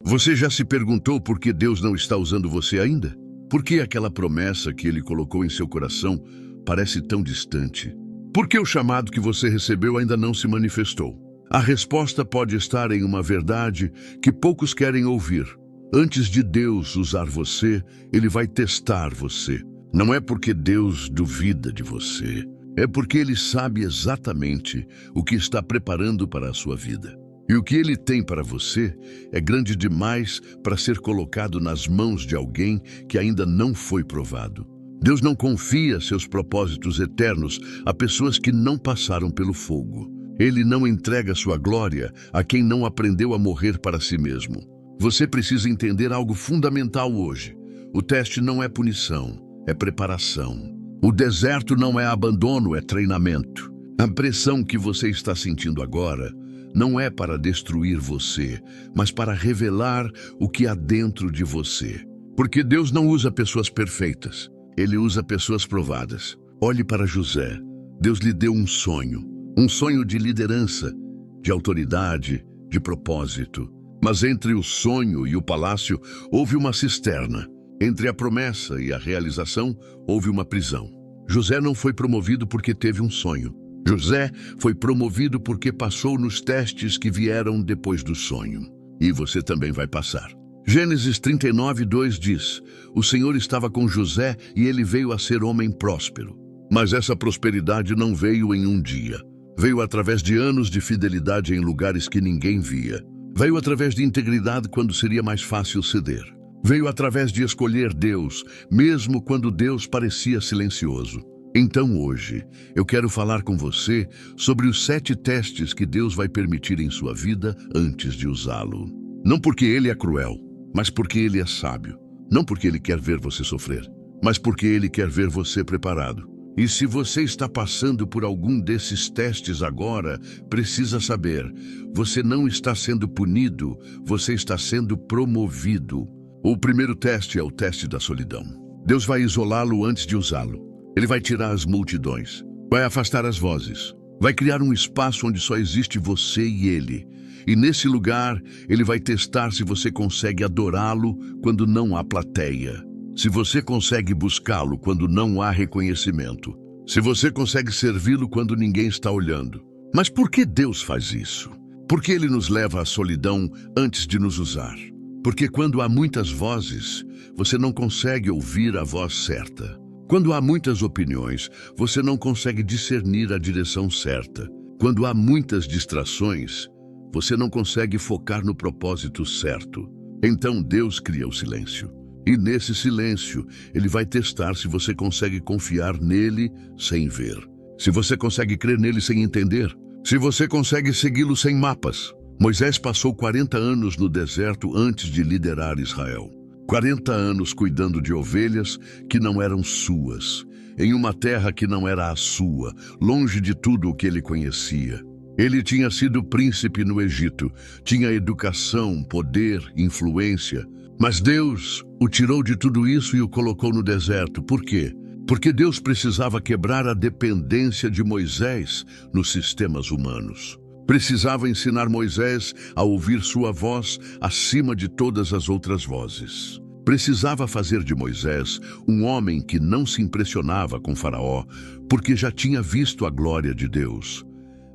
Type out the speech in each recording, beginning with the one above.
Você já se perguntou por que Deus não está usando você ainda? Por que aquela promessa que Ele colocou em seu coração parece tão distante? Por que o chamado que você recebeu ainda não se manifestou? A resposta pode estar em uma verdade que poucos querem ouvir. Antes de Deus usar você, Ele vai testar você. Não é porque Deus duvida de você, é porque Ele sabe exatamente o que está preparando para a sua vida. E o que Ele tem para você é grande demais para ser colocado nas mãos de alguém que ainda não foi provado. Deus não confia seus propósitos eternos a pessoas que não passaram pelo fogo. Ele não entrega sua glória a quem não aprendeu a morrer para si mesmo. Você precisa entender algo fundamental hoje. O teste não é punição, é preparação. O deserto não é abandono, é treinamento. A pressão que você está sentindo agora não é para destruir você, mas para revelar o que há dentro de você. Porque Deus não usa pessoas perfeitas, Ele usa pessoas provadas. Olhe para José. Deus lhe deu um sonho de liderança, de autoridade, de propósito. Mas entre o sonho e o palácio houve uma cisterna. Entre a promessa e a realização houve uma prisão. José não foi promovido porque teve um sonho. José foi promovido porque passou nos testes que vieram depois do sonho. E você também vai passar. Gênesis 39:2 diz: o Senhor estava com José e ele veio a ser homem próspero. Mas essa prosperidade não veio em um dia. Veio através de anos de fidelidade em lugares que ninguém via. Veio através de integridade quando seria mais fácil ceder. Veio através de escolher Deus, mesmo quando Deus parecia silencioso. Então hoje, eu quero falar com você sobre os 7 testes que Deus vai permitir em sua vida antes de usá-lo. Não porque Ele é cruel, mas porque Ele é sábio. Não porque Ele quer ver você sofrer, mas porque Ele quer ver você preparado. E se você está passando por algum desses testes agora, precisa saber, você não está sendo punido, você está sendo promovido. O primeiro teste é o teste da solidão. Deus vai isolá-lo antes de usá-lo. Ele vai tirar as multidões, vai afastar as vozes, vai criar um espaço onde só existe você e Ele. E nesse lugar, Ele vai testar se você consegue adorá-lo quando não há plateia. Se você consegue buscá-lo quando não há reconhecimento. Se você consegue servi-lo quando ninguém está olhando. Mas por que Deus faz isso? Porque Ele nos leva à solidão antes de nos usar. Porque quando há muitas vozes, você não consegue ouvir a voz certa. Quando há muitas opiniões, você não consegue discernir a direção certa. Quando há muitas distrações, você não consegue focar no propósito certo. Então Deus cria o silêncio. E nesse silêncio, Ele vai testar se você consegue confiar nele sem ver. Se você consegue crer nele sem entender. Se você consegue segui-lo sem mapas. Moisés passou 40 anos no deserto antes de liderar Israel. 40 anos cuidando de ovelhas que não eram suas, em uma terra que não era a sua, longe de tudo o que ele conhecia. Ele tinha sido príncipe no Egito, tinha educação, poder, influência. Mas Deus o tirou de tudo isso e o colocou no deserto. Por quê? Porque Deus precisava quebrar a dependência de Moisés nos sistemas humanos. Precisava ensinar Moisés a ouvir sua voz acima de todas as outras vozes. Precisava fazer de Moisés um homem que não se impressionava com Faraó, porque já tinha visto a glória de Deus.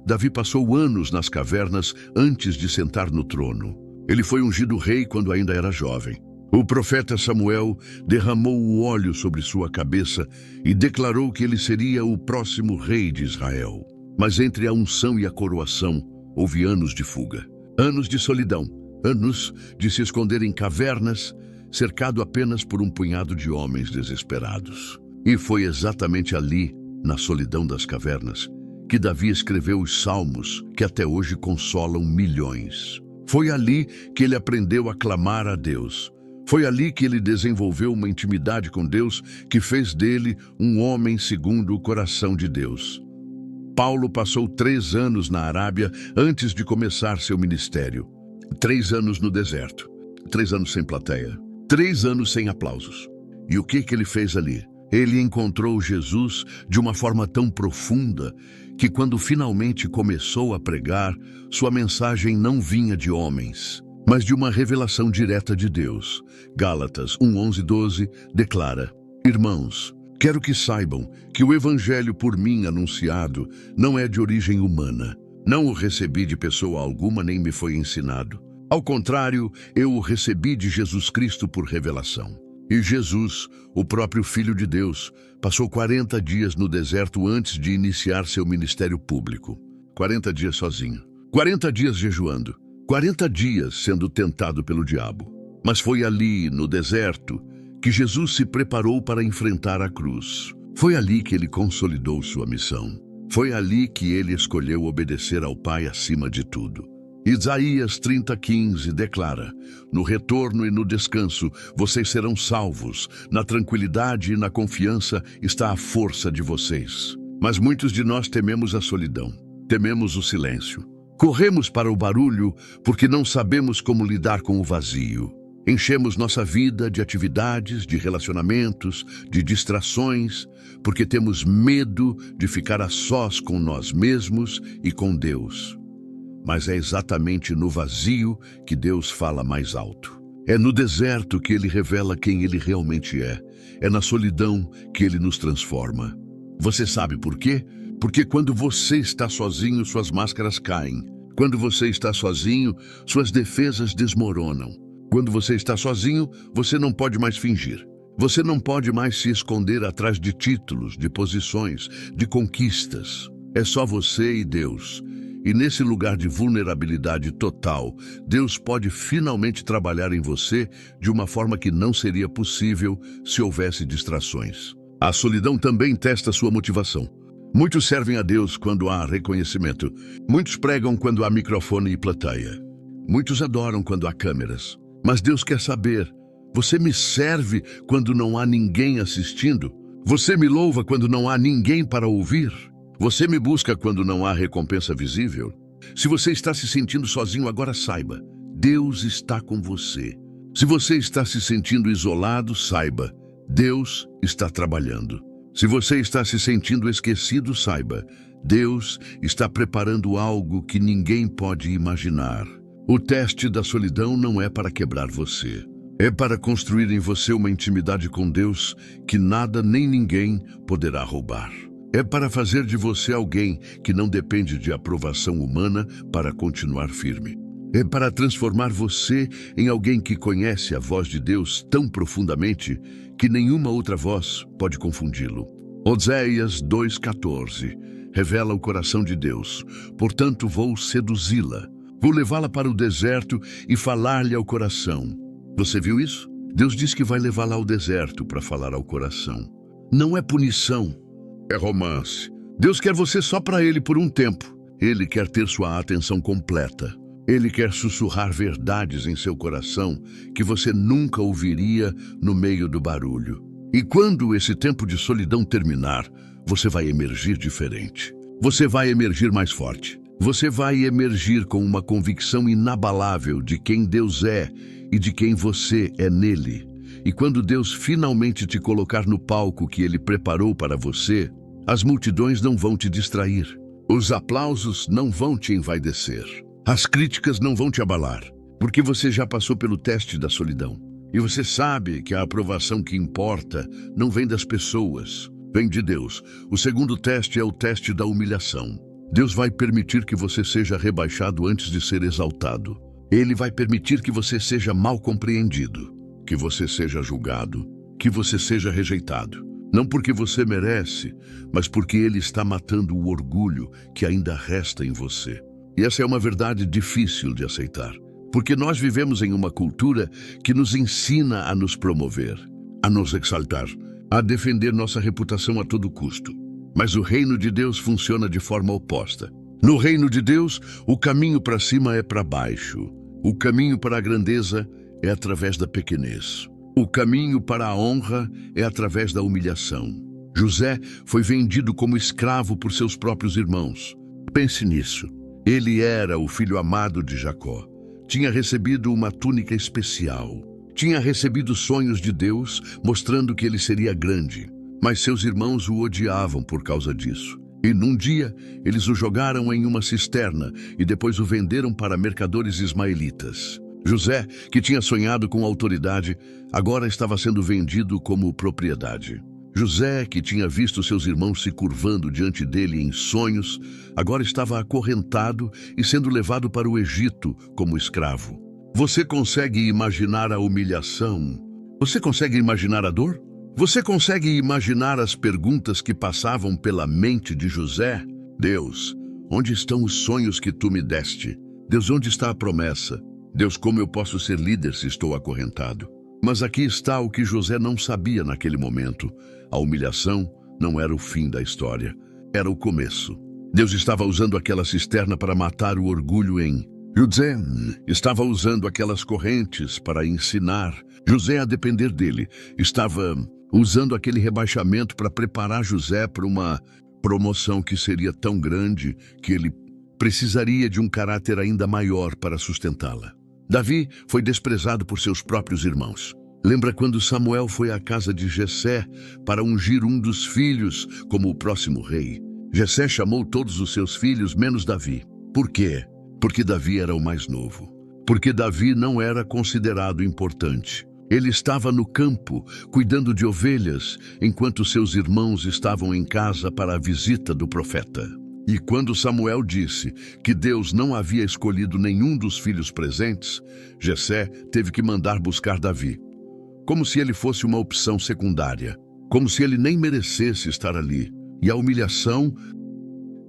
Davi passou anos nas cavernas antes de sentar no trono. Ele foi ungido rei quando ainda era jovem. O profeta Samuel derramou o óleo sobre sua cabeça e declarou que ele seria o próximo rei de Israel. Mas entre a unção e a coroação, houve anos de fuga, anos de solidão, anos de se esconder em cavernas, cercado apenas por um punhado de homens desesperados. E foi exatamente ali, na solidão das cavernas, que Davi escreveu os salmos que até hoje consolam milhões. Foi ali que ele aprendeu a clamar a Deus. Foi ali que ele desenvolveu uma intimidade com Deus que fez dele um homem segundo o coração de Deus. Paulo passou 3 anos na Arábia antes de começar seu ministério. 3 anos no deserto, 3 anos sem plateia, 3 anos sem aplausos. E o que ele fez ali? Ele encontrou Jesus de uma forma tão profunda que quando finalmente começou a pregar, sua mensagem não vinha de homens, mas de uma revelação direta de Deus. Gálatas 1:11-12 declara: Irmãos, quero que saibam que o evangelho por mim anunciado não é de origem humana. Não o recebi de pessoa alguma, nem me foi ensinado. Ao contrário, eu o recebi de Jesus Cristo por revelação. E Jesus, o próprio Filho de Deus, passou 40 dias no deserto antes de iniciar seu ministério público. 40 dias sozinho. 40 dias jejuando. 40 dias sendo tentado pelo diabo. Mas foi ali, no deserto, que Jesus se preparou para enfrentar a cruz. Foi ali que ele consolidou sua missão. Foi ali que ele escolheu obedecer ao Pai acima de tudo. Isaías 30:15 declara: No retorno e no descanso vocês serão salvos. Na tranquilidade e na confiança está a força de vocês. Mas muitos de nós tememos a solidão, tememos o silêncio. Corremos para o barulho porque não sabemos como lidar com o vazio. Enchemos nossa vida de atividades, de relacionamentos, de distrações, porque temos medo de ficar a sós com nós mesmos e com Deus. Mas é exatamente no vazio que Deus fala mais alto. É no deserto que Ele revela quem Ele realmente é. É na solidão que Ele nos transforma. Você sabe por quê? Porque quando você está sozinho, suas máscaras caem. Quando você está sozinho, suas defesas desmoronam. Quando você está sozinho, você não pode mais fingir. Você não pode mais se esconder atrás de títulos, de posições, de conquistas. É só você e Deus. E nesse lugar de vulnerabilidade total, Deus pode finalmente trabalhar em você de uma forma que não seria possível se houvesse distrações. A solidão também testa sua motivação. Muitos servem a Deus quando há reconhecimento. Muitos pregam quando há microfone e plateia. Muitos adoram quando há câmeras. Mas Deus quer saber: você me serve quando não há ninguém assistindo? Você me louva quando não há ninguém para ouvir? Você me busca quando não há recompensa visível? Se você está se sentindo sozinho, agora saiba: Deus está com você. Se você está se sentindo isolado, saiba: Deus está trabalhando. Se você está se sentindo esquecido, saiba: Deus está preparando algo que ninguém pode imaginar. O teste da solidão não é para quebrar você. É para construir em você uma intimidade com Deus que nada nem ninguém poderá roubar. É para fazer de você alguém que não depende de aprovação humana para continuar firme. É para transformar você em alguém que conhece a voz de Deus tão profundamente que nenhuma outra voz pode confundi-lo. Oséias 2:14 revela o coração de Deus. Portanto, vou seduzi-la. Vou levá-la para o deserto e falar-lhe ao coração. Você viu isso? Deus diz que vai levá-la ao deserto para falar ao coração. Não é punição, é romance. Deus quer você só para Ele por um tempo. Ele quer ter sua atenção completa. Ele quer sussurrar verdades em seu coração que você nunca ouviria no meio do barulho. E quando esse tempo de solidão terminar, você vai emergir diferente. Você vai emergir mais forte. Você vai emergir com uma convicção inabalável de quem Deus é e de quem você é nele. E quando Deus finalmente te colocar no palco que Ele preparou para você, as multidões não vão te distrair. Os aplausos não vão te envaidecer. As críticas não vão te abalar, porque você já passou pelo teste da solidão. E você sabe que a aprovação que importa não vem das pessoas, vem de Deus. O segundo teste é o teste da humilhação. Deus vai permitir que você seja rebaixado antes de ser exaltado. Ele vai permitir que você seja mal compreendido, que você seja julgado, que você seja rejeitado. Não porque você merece, mas porque Ele está matando o orgulho que ainda resta em você. E essa é uma verdade difícil de aceitar, porque nós vivemos em uma cultura que nos ensina a nos promover, a nos exaltar, a defender nossa reputação a todo custo. Mas o reino de Deus funciona de forma oposta. No reino de Deus, o caminho para cima é para baixo. O caminho para a grandeza é através da pequenez. O caminho para a honra é através da humilhação. José foi vendido como escravo por seus próprios irmãos. Pense nisso. Ele era o filho amado de Jacó. Tinha recebido uma túnica especial. Tinha recebido sonhos de Deus, mostrando que ele seria grande. Mas seus irmãos o odiavam por causa disso. E num dia, eles o jogaram em uma cisterna e depois o venderam para mercadores ismaelitas. José, que tinha sonhado com autoridade, agora estava sendo vendido como propriedade. José, que tinha visto seus irmãos se curvando diante dele em sonhos, agora estava acorrentado e sendo levado para o Egito como escravo. Você consegue imaginar a humilhação? Você consegue imaginar a dor? Você consegue imaginar as perguntas que passavam pela mente de José? Deus, onde estão os sonhos que tu me deste? Deus, onde está a promessa? Deus, como eu posso ser líder se estou acorrentado? Mas aqui está o que José não sabia naquele momento. A humilhação não era o fim da história, era o começo. Deus estava usando aquela cisterna para matar o orgulho em José. Estava usando aquelas correntes para ensinar José a depender dele. Estava usando aquele rebaixamento para preparar José para uma promoção que seria tão grande que ele precisaria de um caráter ainda maior para sustentá-la. Davi foi desprezado por seus próprios irmãos. Lembra quando Samuel foi à casa de Jessé para ungir um dos filhos como o próximo rei? Jessé chamou todos os seus filhos, menos Davi. Por quê? Porque Davi era o mais novo. Porque Davi não era considerado importante. Ele estava no campo, cuidando de ovelhas, enquanto seus irmãos estavam em casa para a visita do profeta. E quando Samuel disse que Deus não havia escolhido nenhum dos filhos presentes, Jessé teve que mandar buscar Davi, como se ele fosse uma opção secundária, como se ele nem merecesse estar ali. E a humilhação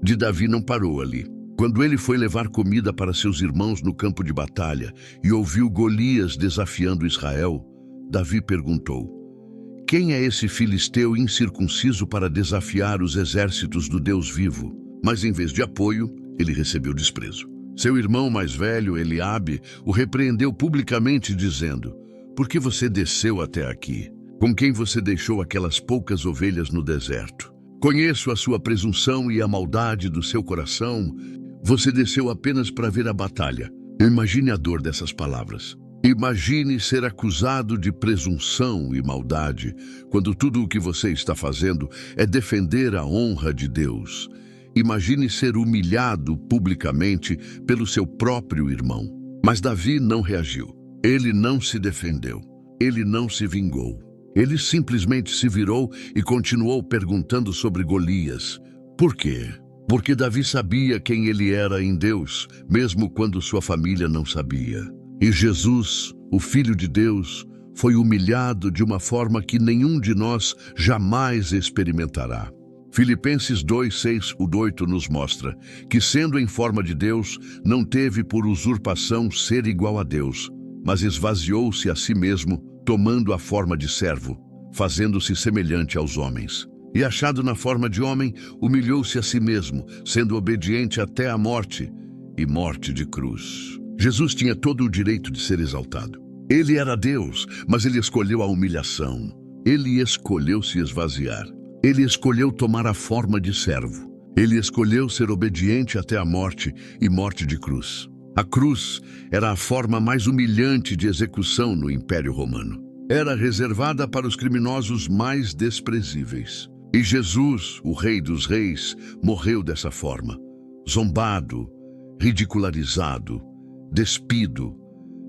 de Davi não parou ali. Quando ele foi levar comida para seus irmãos no campo de batalha e ouviu Golias desafiando Israel, Davi perguntou: quem é esse filisteu incircunciso para desafiar os exércitos do Deus vivo? Mas em vez de apoio, ele recebeu desprezo. Seu irmão mais velho, Eliabe, o repreendeu publicamente dizendo: por que você desceu até aqui? Com quem você deixou aquelas poucas ovelhas no deserto? Conheço a sua presunção e a maldade do seu coração. Você desceu apenas para ver a batalha. Imagine a dor dessas palavras. Imagine ser acusado de presunção e maldade, quando tudo o que você está fazendo é defender a honra de Deus. Imagine ser humilhado publicamente pelo seu próprio irmão. Mas Davi não reagiu. Ele não se defendeu. Ele não se vingou. Ele simplesmente se virou e continuou perguntando sobre Golias. Por quê? Porque Davi sabia quem ele era em Deus, mesmo quando sua família não sabia. E Jesus, o Filho de Deus, foi humilhado de uma forma que nenhum de nós jamais experimentará. Filipenses 2:6-8 nos mostra que, sendo em forma de Deus, não teve por usurpação ser igual a Deus, mas esvaziou-se a si mesmo, tomando a forma de servo, fazendo-se semelhante aos homens. E achado na forma de homem, humilhou-se a si mesmo, sendo obediente até a morte, e morte de cruz. Jesus tinha todo o direito de ser exaltado. Ele era Deus, mas ele escolheu a humilhação. Ele escolheu se esvaziar. Ele escolheu tomar a forma de servo. Ele escolheu ser obediente até a morte e morte de cruz. A cruz era a forma mais humilhante de execução no Império Romano. Era reservada para os criminosos mais desprezíveis. E Jesus, o Rei dos Reis, morreu dessa forma, zombado, ridicularizado, despido,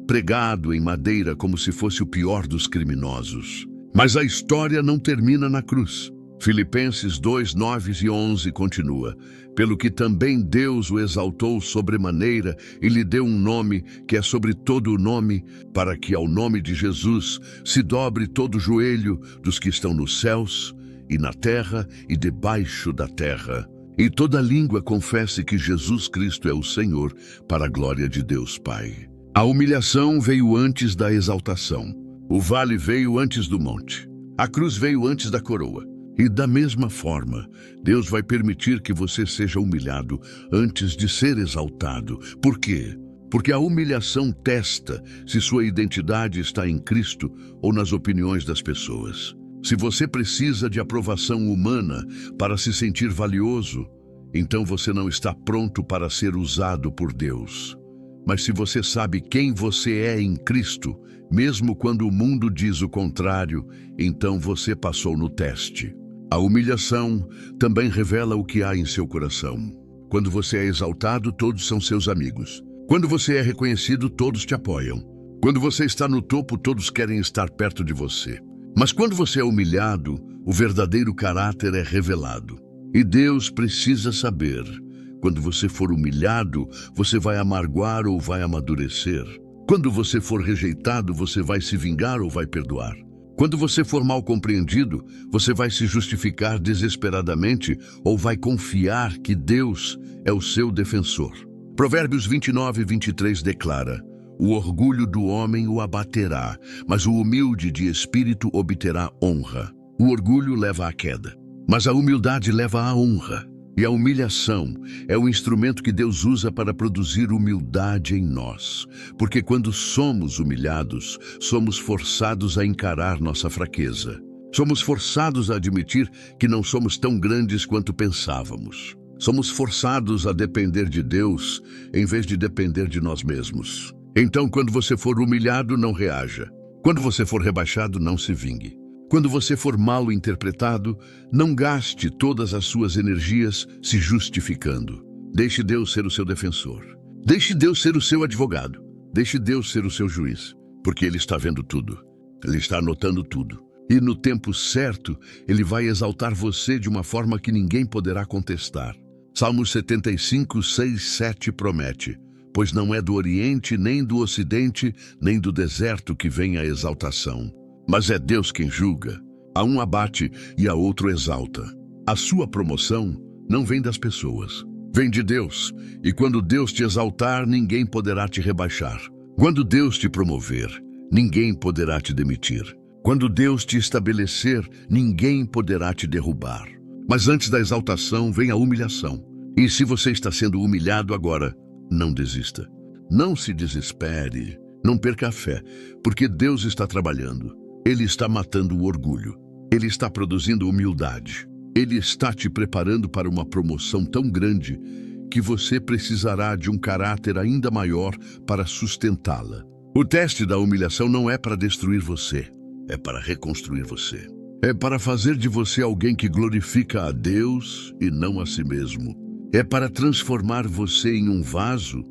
pregado em madeira como se fosse o pior dos criminosos. Mas a história não termina na cruz. Filipenses 2:9-11 continua: pelo que também Deus o exaltou sobremaneira e lhe deu um nome que é sobre todo o nome, para que ao nome de Jesus se dobre todo o joelho dos que estão nos céus e na terra e debaixo da terra, e toda língua confesse que Jesus Cristo é o Senhor, para a glória de Deus Pai. A humilhação veio antes da exaltação. O vale veio antes do monte. A cruz veio antes da coroa. E da mesma forma, Deus vai permitir que você seja humilhado antes de ser exaltado. Por quê? Porque a humilhação testa se sua identidade está em Cristo ou nas opiniões das pessoas. Se você precisa de aprovação humana para se sentir valioso, então você não está pronto para ser usado por Deus. Mas se você sabe quem você é em Cristo, mesmo quando o mundo diz o contrário, então você passou no teste. A humilhação também revela o que há em seu coração. Quando você é exaltado, todos são seus amigos. Quando você é reconhecido, todos te apoiam. Quando você está no topo, todos querem estar perto de você. Mas quando você é humilhado, o verdadeiro caráter é revelado. E Deus precisa saber. Quando você for humilhado, você vai amarguar ou vai amadurecer. Quando você for rejeitado, você vai se vingar ou vai perdoar. Quando você for mal compreendido, você vai se justificar desesperadamente ou vai confiar que Deus é o seu defensor. Provérbios 29:23 declara: o orgulho do homem o abaterá, mas o humilde de espírito obterá honra. O orgulho leva à queda, mas a humildade leva à honra. E a humilhação é o instrumento que Deus usa para produzir humildade em nós. Porque quando somos humilhados, somos forçados a encarar nossa fraqueza. Somos forçados a admitir que não somos tão grandes quanto pensávamos. Somos forçados a depender de Deus em vez de depender de nós mesmos. Então, quando você for humilhado, não reaja. Quando você for rebaixado, não se vingue. Quando você for mal interpretado, não gaste todas as suas energias se justificando. Deixe Deus ser o seu defensor. Deixe Deus ser o seu advogado. Deixe Deus ser o seu juiz, porque Ele está vendo tudo. Ele está anotando tudo. E no tempo certo, Ele vai exaltar você de uma forma que ninguém poderá contestar. Salmos 75, 6, 7 promete: pois não é do Oriente, nem do Ocidente, nem do deserto que vem a exaltação. Mas é Deus quem julga. A um abate e a outro exalta. A sua promoção não vem das pessoas, vem de Deus. E quando Deus te exaltar, ninguém poderá te rebaixar. Quando Deus te promover, ninguém poderá te demitir. Quando Deus te estabelecer, ninguém poderá te derrubar. Mas antes da exaltação vem a humilhação. E se você está sendo humilhado agora, não desista. Não se desespere. Não perca a fé, porque Deus está trabalhando. Ele está matando o orgulho. Ele está produzindo humildade. Ele está te preparando para uma promoção tão grande que você precisará de um caráter ainda maior para sustentá-la. O teste da humilhação não é para destruir você, é para reconstruir você. É para fazer de você alguém que glorifica a Deus e não a si mesmo. É para transformar você em um vaso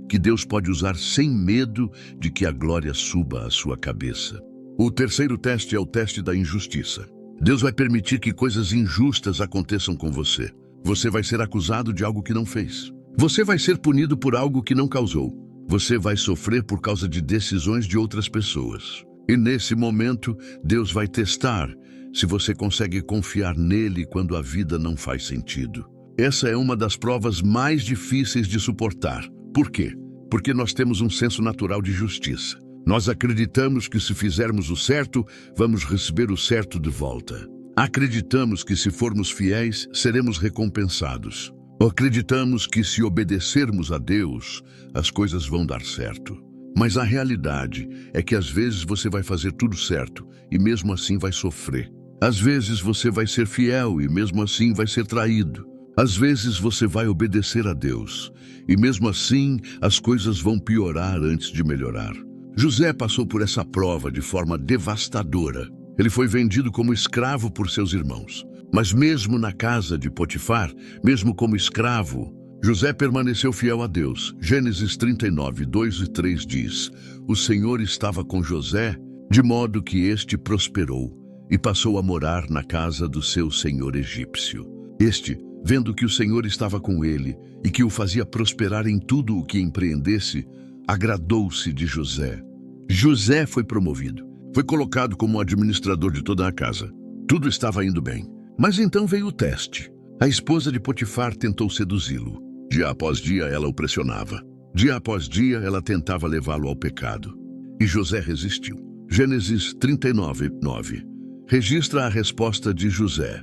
que Deus pode usar sem medo de que a glória suba à sua cabeça. O terceiro teste é o teste da injustiça. Deus vai permitir que coisas injustas aconteçam com você. Você vai ser acusado de algo que não fez. Você vai ser punido por algo que não causou. Você vai sofrer por causa de decisões de outras pessoas. E nesse momento, Deus vai testar se você consegue confiar nele quando a vida não faz sentido. Essa é uma das provas mais difíceis de suportar. Por quê? Porque nós temos um senso natural de justiça. Nós acreditamos que se fizermos o certo, vamos receber o certo de volta. Acreditamos que se formos fiéis, seremos recompensados. Acreditamos que se obedecermos a Deus, as coisas vão dar certo. Mas a realidade é que às vezes você vai fazer tudo certo e mesmo assim vai sofrer. Às vezes você vai ser fiel e mesmo assim vai ser traído. Às vezes você vai obedecer a Deus e mesmo assim as coisas vão piorar antes de melhorar. José passou por essa prova de forma devastadora. Ele foi vendido como escravo por seus irmãos. Mas mesmo na casa de Potifar, mesmo como escravo, José permaneceu fiel a Deus. Gênesis 39, 2 e 3 diz: o Senhor estava com José, de modo que este prosperou e passou a morar na casa do seu senhor egípcio. Este, vendo que o Senhor estava com ele e que o fazia prosperar em tudo o que empreendesse, agradou-se de José. José foi promovido. Foi colocado como administrador de toda a casa. Tudo estava indo bem. Mas então veio o teste. A esposa de Potifar tentou seduzi-lo. Dia após dia ela o pressionava. Dia após dia ela tentava levá-lo ao pecado. E José resistiu. Gênesis 39, 9. Registra a resposta de José.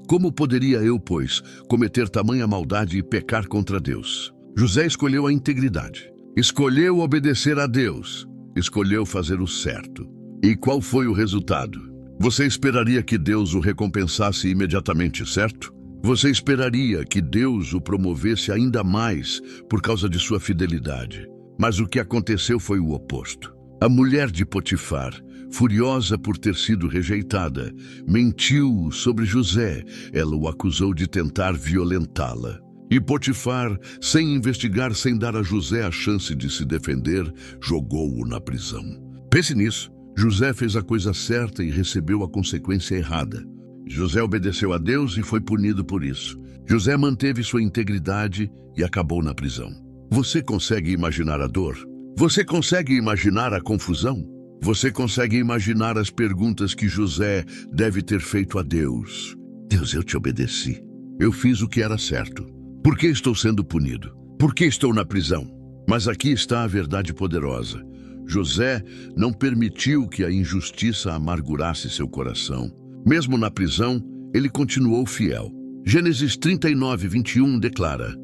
Como poderia eu, pois, cometer tamanha maldade e pecar contra Deus? José escolheu a integridade. Escolheu obedecer a Deus. Escolheu fazer o certo. E qual foi o resultado? Você esperaria que Deus o recompensasse imediatamente, certo? Você esperaria que Deus o promovesse ainda mais por causa de sua fidelidade. Mas o que aconteceu foi o oposto. A mulher de Potifar, furiosa por ter sido rejeitada, mentiu sobre José. Ela o acusou de tentar violentá-la. E Potifar, sem investigar, sem dar a José a chance de se defender, jogou-o na prisão. Pense nisso. José fez a coisa certa e recebeu a consequência errada. José obedeceu a Deus e foi punido por isso. José manteve sua integridade e acabou na prisão. Você consegue imaginar a dor? Você consegue imaginar a confusão? Você consegue imaginar as perguntas que José deve ter feito a Deus? Deus, eu te obedeci. Eu fiz o que era certo. Por que estou sendo punido? Por que estou na prisão? Mas aqui está a verdade poderosa. José não permitiu que a injustiça amargurasse seu coração. Mesmo na prisão, ele continuou fiel. Gênesis 39, 21 declara: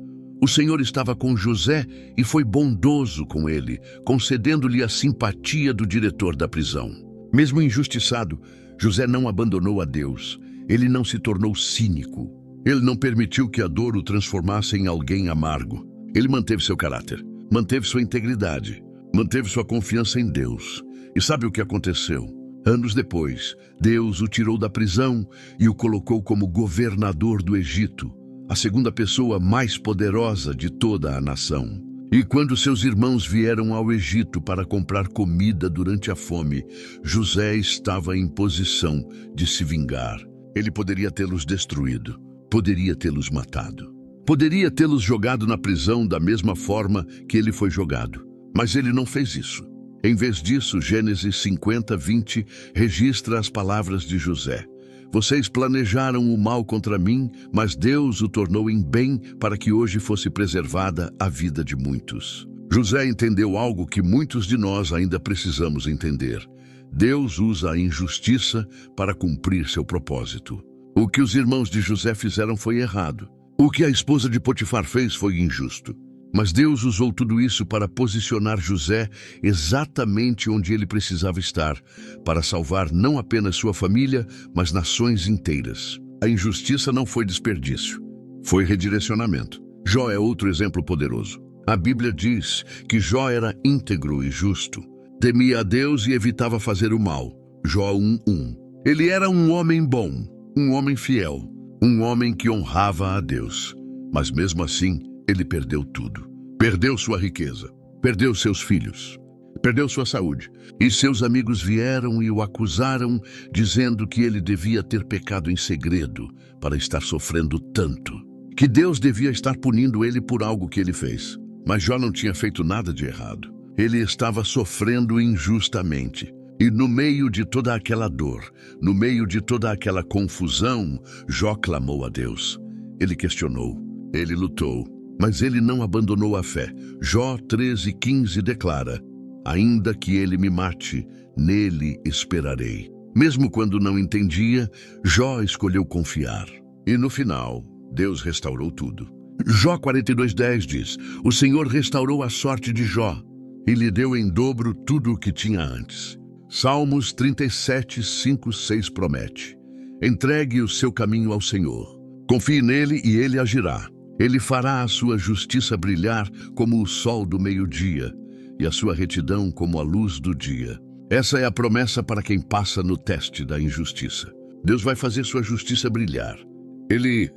o Senhor estava com José e foi bondoso com ele, concedendo-lhe a simpatia do diretor da prisão. Mesmo injustiçado, José não abandonou a Deus. Ele não se tornou cínico. Ele não permitiu que a dor o transformasse em alguém amargo. Ele manteve seu caráter, manteve sua integridade, manteve sua confiança em Deus. E sabe o que aconteceu? Anos depois, Deus o tirou da prisão e o colocou como governador do Egito, a segunda pessoa mais poderosa de toda a nação. E quando seus irmãos vieram ao Egito para comprar comida durante a fome, José estava em posição de se vingar. Ele poderia tê-los destruído, poderia tê-los matado, poderia tê-los jogado na prisão da mesma forma que ele foi jogado. Mas ele não fez isso. Em vez disso, Gênesis 50, 20 registra as palavras de José. Vocês planejaram o mal contra mim, mas Deus o tornou em bem para que hoje fosse preservada a vida de muitos. José entendeu algo que muitos de nós ainda precisamos entender. Deus usa a injustiça para cumprir seu propósito. O que os irmãos de José fizeram foi errado. O que a esposa de Potifar fez foi injusto. Mas Deus usou tudo isso para posicionar José exatamente onde ele precisava estar, para salvar não apenas sua família, mas nações inteiras. A injustiça não foi desperdício, foi redirecionamento. Jó é outro exemplo poderoso. A Bíblia diz que Jó era íntegro e justo, temia a Deus e evitava fazer o mal. Jó 1:1. Ele era um homem bom, um homem fiel, um homem que honrava a Deus. Mas mesmo assim, ele perdeu tudo. Perdeu sua riqueza, perdeu seus filhos, perdeu sua saúde. E seus amigos vieram e o acusaram, dizendo que ele devia ter pecado em segredo para estar sofrendo tanto, que Deus devia estar punindo ele por algo que ele fez. Mas Jó não tinha feito nada de errado. Ele estava sofrendo injustamente. E no meio de toda aquela dor, no meio de toda aquela confusão, Jó clamou a Deus. Ele questionou, ele lutou, mas ele não abandonou a fé. Jó 13:15 declara: ainda que ele me mate, nele esperarei. Mesmo quando não entendia, Jó escolheu confiar. E no final, Deus restaurou tudo. Jó 42:10 diz: o Senhor restaurou a sorte de Jó e lhe deu em dobro tudo o que tinha antes. Salmos 37:5, 6 promete: entregue o seu caminho ao Senhor. Confie nele e ele agirá. Ele fará a sua justiça brilhar como o sol do meio-dia e a sua retidão como a luz do dia. Essa é a promessa para quem passa no teste da injustiça. Deus vai fazer sua justiça brilhar. Ele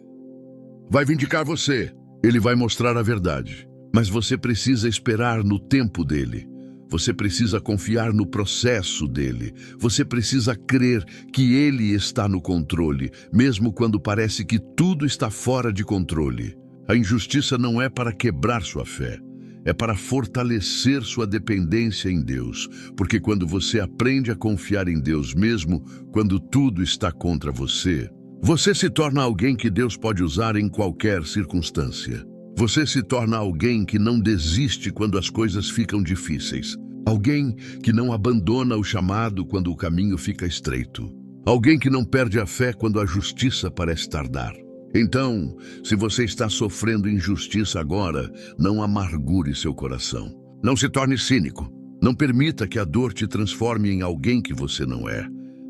vai vindicar você. Ele vai mostrar a verdade. Mas você precisa esperar no tempo dele. Você precisa confiar no processo dele. Você precisa crer que ele está no controle, mesmo quando parece que tudo está fora de controle. A injustiça não é para quebrar sua fé, é para fortalecer sua dependência em Deus, porque quando você aprende a confiar em Deus mesmo quando tudo está contra você, você se torna alguém que Deus pode usar em qualquer circunstância. Você se torna alguém que não desiste quando as coisas ficam difíceis, alguém que não abandona o chamado quando o caminho fica estreito, alguém que não perde a fé quando a justiça parece tardar. Então, se você está sofrendo injustiça agora, não amargure seu coração. Não se torne cínico. Não permita que a dor te transforme em alguém que você não é.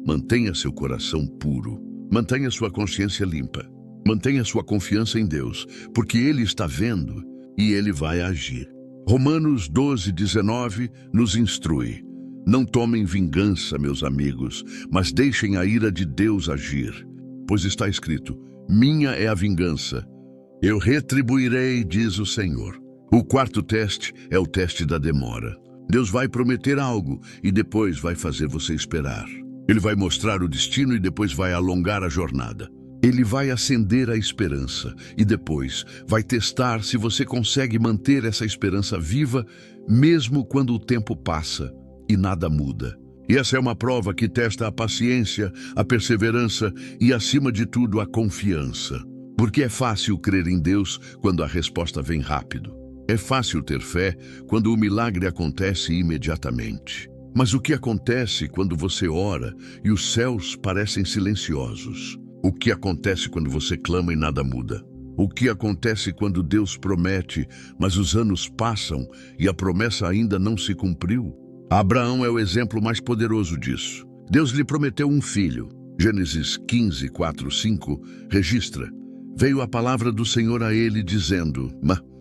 Mantenha seu coração puro. Mantenha sua consciência limpa. Mantenha sua confiança em Deus, porque Ele está vendo e Ele vai agir. Romanos 12:19 nos instrui: não tomem vingança, meus amigos, mas deixem a ira de Deus agir. Pois está escrito: minha é a vingança, Eu retribuirei, diz o Senhor. O quarto teste é o teste da demora. Deus vai prometer algo e depois vai fazer você esperar. Ele vai mostrar o destino e depois vai alongar a jornada. Ele vai acender a esperança e depois vai testar se você consegue manter essa esperança viva, mesmo quando o tempo passa e nada muda. E essa é uma prova que testa a paciência, a perseverança e, acima de tudo, a confiança. Porque é fácil crer em Deus quando a resposta vem rápido. É fácil ter fé quando o milagre acontece imediatamente. Mas o que acontece quando você ora e os céus parecem silenciosos? O que acontece quando você clama e nada muda? O que acontece quando Deus promete, mas os anos passam e a promessa ainda não se cumpriu? Abraão é o exemplo mais poderoso disso. Deus lhe prometeu um filho. Gênesis 15, 4, 5 registra: veio a palavra do Senhor a ele dizendo: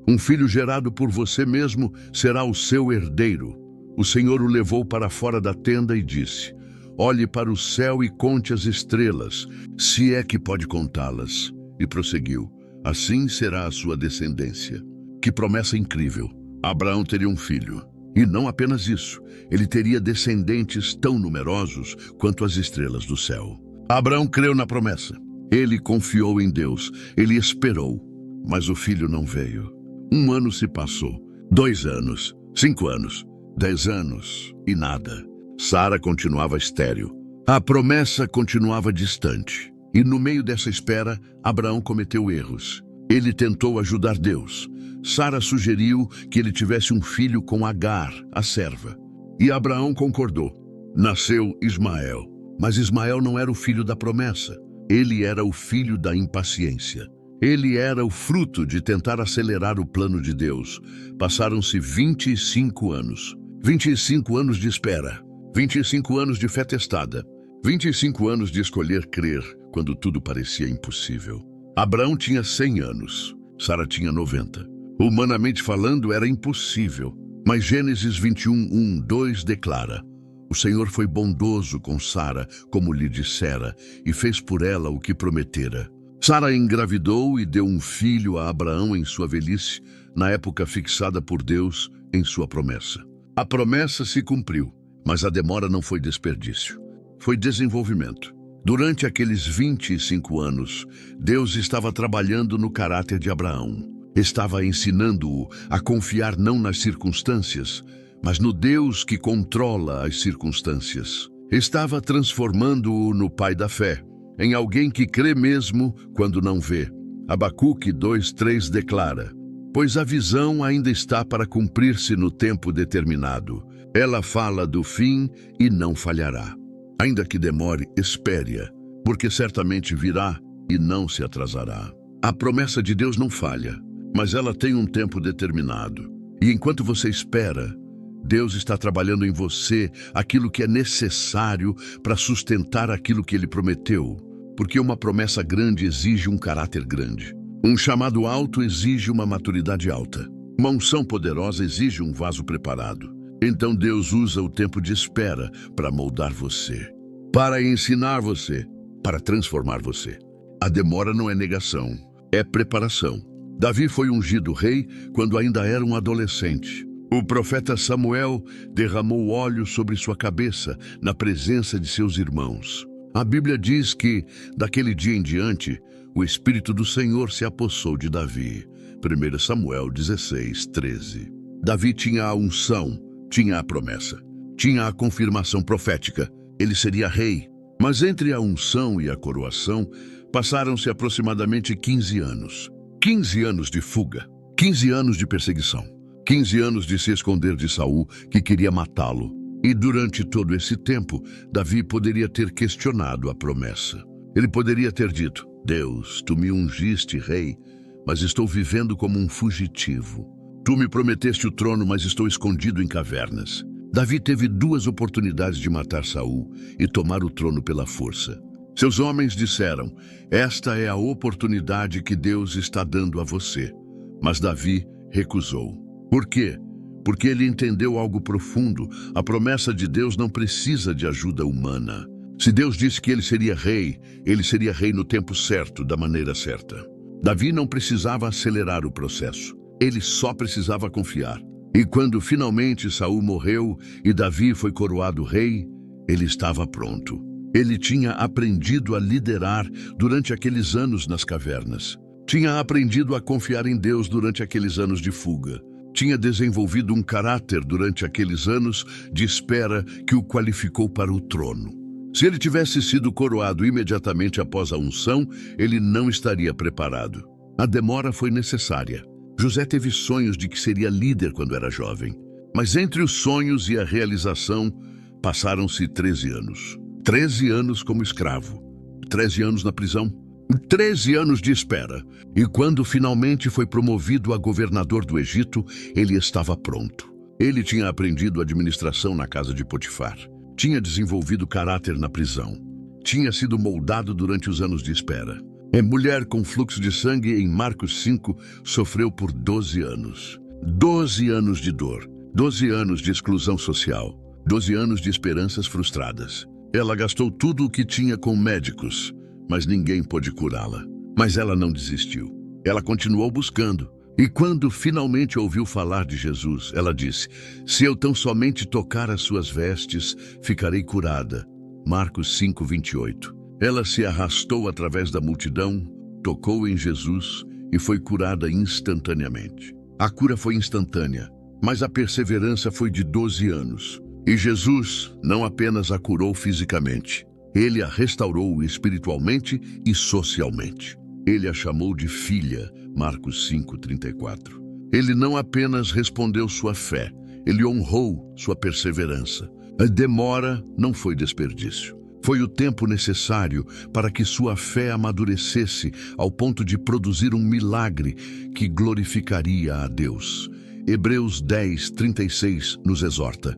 um filho gerado por você mesmo será o seu herdeiro. O Senhor o levou para fora da tenda e disse: olhe para o céu e conte as estrelas, se é que pode contá-las. E prosseguiu: assim será a sua descendência. Que promessa incrível! Abraão teria um filho. E não apenas isso, ele teria descendentes tão numerosos quanto as estrelas do céu. Abraão creu na promessa. Ele confiou em Deus. Ele esperou. Mas o filho não veio. 1 ano se passou. 2 anos. 5 anos. 10 anos. E nada. Sara continuava estéril. A promessa continuava distante. E no meio dessa espera, Abraão cometeu erros. Ele tentou ajudar Deus. Sara sugeriu que ele tivesse um filho com Agar, a serva. E Abraão concordou. Nasceu Ismael. Mas Ismael não era o filho da promessa. Ele era o filho da impaciência. Ele era o fruto de tentar acelerar o plano de Deus. Passaram-se 25 anos. 25 anos de espera. 25 anos de fé testada. 25 anos de escolher crer quando tudo parecia impossível. Abraão tinha 100 anos. Sara tinha 90. Humanamente falando, era impossível. Mas Gênesis 21, 2 declara: o Senhor foi bondoso com Sara, como lhe dissera, e fez por ela o que prometera. Sara engravidou e deu um filho a Abraão em sua velhice, na época fixada por Deus em sua promessa. A promessa se cumpriu, mas a demora não foi desperdício. Foi desenvolvimento. Durante aqueles 25 anos, Deus estava trabalhando no caráter de Abraão. Estava ensinando-o a confiar não nas circunstâncias, mas no Deus que controla as circunstâncias. Estava transformando-o no pai da fé, em alguém que crê mesmo quando não vê. Abacuque 2:3 declara: pois a visão ainda está para cumprir-se no tempo determinado. Ela fala do fim e não falhará. Ainda que demore, espere-a, porque certamente virá e não se atrasará. A promessa de Deus não falha, mas ela tem um tempo determinado. E enquanto você espera, Deus está trabalhando em você aquilo que é necessário para sustentar aquilo que Ele prometeu. Porque uma promessa grande exige um caráter grande. Um chamado alto exige uma maturidade alta. Uma unção poderosa exige um vaso preparado. Então Deus usa o tempo de espera para moldar você, para ensinar você, para transformar você. A demora não é negação, é preparação. Davi foi ungido rei quando ainda era um adolescente. O profeta Samuel derramou óleo sobre sua cabeça na presença de seus irmãos. A Bíblia diz que, daquele dia em diante, o Espírito do Senhor se apossou de Davi. 1 Samuel 16:13. Davi tinha a unção, tinha a promessa, tinha a confirmação profética. Ele seria rei. Mas entre a unção e a coroação, passaram-se aproximadamente 15 anos. 15 anos de fuga, 15 anos de perseguição, 15 anos de se esconder de Saul, que queria matá-lo. E durante todo esse tempo, Davi poderia ter questionado a promessa. Ele poderia ter dito: Deus, tu me ungiste rei, mas estou vivendo como um fugitivo. Tu me prometeste o trono, mas estou escondido em cavernas. Davi teve 2 oportunidades de matar Saul e tomar o trono pela força. Seus homens disseram: esta é a oportunidade que Deus está dando a você. Mas Davi recusou. Por quê? Porque ele entendeu algo profundo. A promessa de Deus não precisa de ajuda humana. Se Deus disse que ele seria rei no tempo certo, da maneira certa. Davi não precisava acelerar o processo. Ele só precisava confiar. E quando finalmente Saul morreu e Davi foi coroado rei, ele estava pronto. Ele tinha aprendido a liderar durante aqueles anos nas cavernas. Tinha aprendido a confiar em Deus durante aqueles anos de fuga. Tinha desenvolvido um caráter durante aqueles anos de espera que o qualificou para o trono. Se ele tivesse sido coroado imediatamente após a unção, ele não estaria preparado. A demora foi necessária. José teve sonhos de que seria líder quando era jovem. Mas entre os sonhos e a realização, passaram-se 13 anos. 13 anos como escravo. 13 anos na prisão. 13 anos de espera. E quando finalmente foi promovido a governador do Egito, ele estava pronto. Ele tinha aprendido administração na casa de Potifar. Tinha desenvolvido caráter na prisão. Tinha sido moldado durante os anos de espera. A mulher com fluxo de sangue em Marcos 5 sofreu por 12 anos. 12 anos de dor. 12 anos de exclusão social. 12 anos de esperanças frustradas. Ela gastou tudo o que tinha com médicos, mas ninguém pôde curá-la. Mas ela não desistiu. Ela continuou buscando. E quando finalmente ouviu falar de Jesus, ela disse: "Se eu tão somente tocar as suas vestes, ficarei curada." Marcos 5:28. Ela se arrastou através da multidão, tocou em Jesus e foi curada instantaneamente. A cura foi instantânea, mas a perseverança foi de 12 anos. E Jesus não apenas a curou fisicamente, ele a restaurou espiritualmente e socialmente. Ele a chamou de filha, Marcos 5:34. Ele não apenas respondeu sua fé, ele honrou sua perseverança. A demora não foi desperdício. Foi o tempo necessário para que sua fé amadurecesse ao ponto de produzir um milagre que glorificaria a Deus. Hebreus 10:36 nos exorta: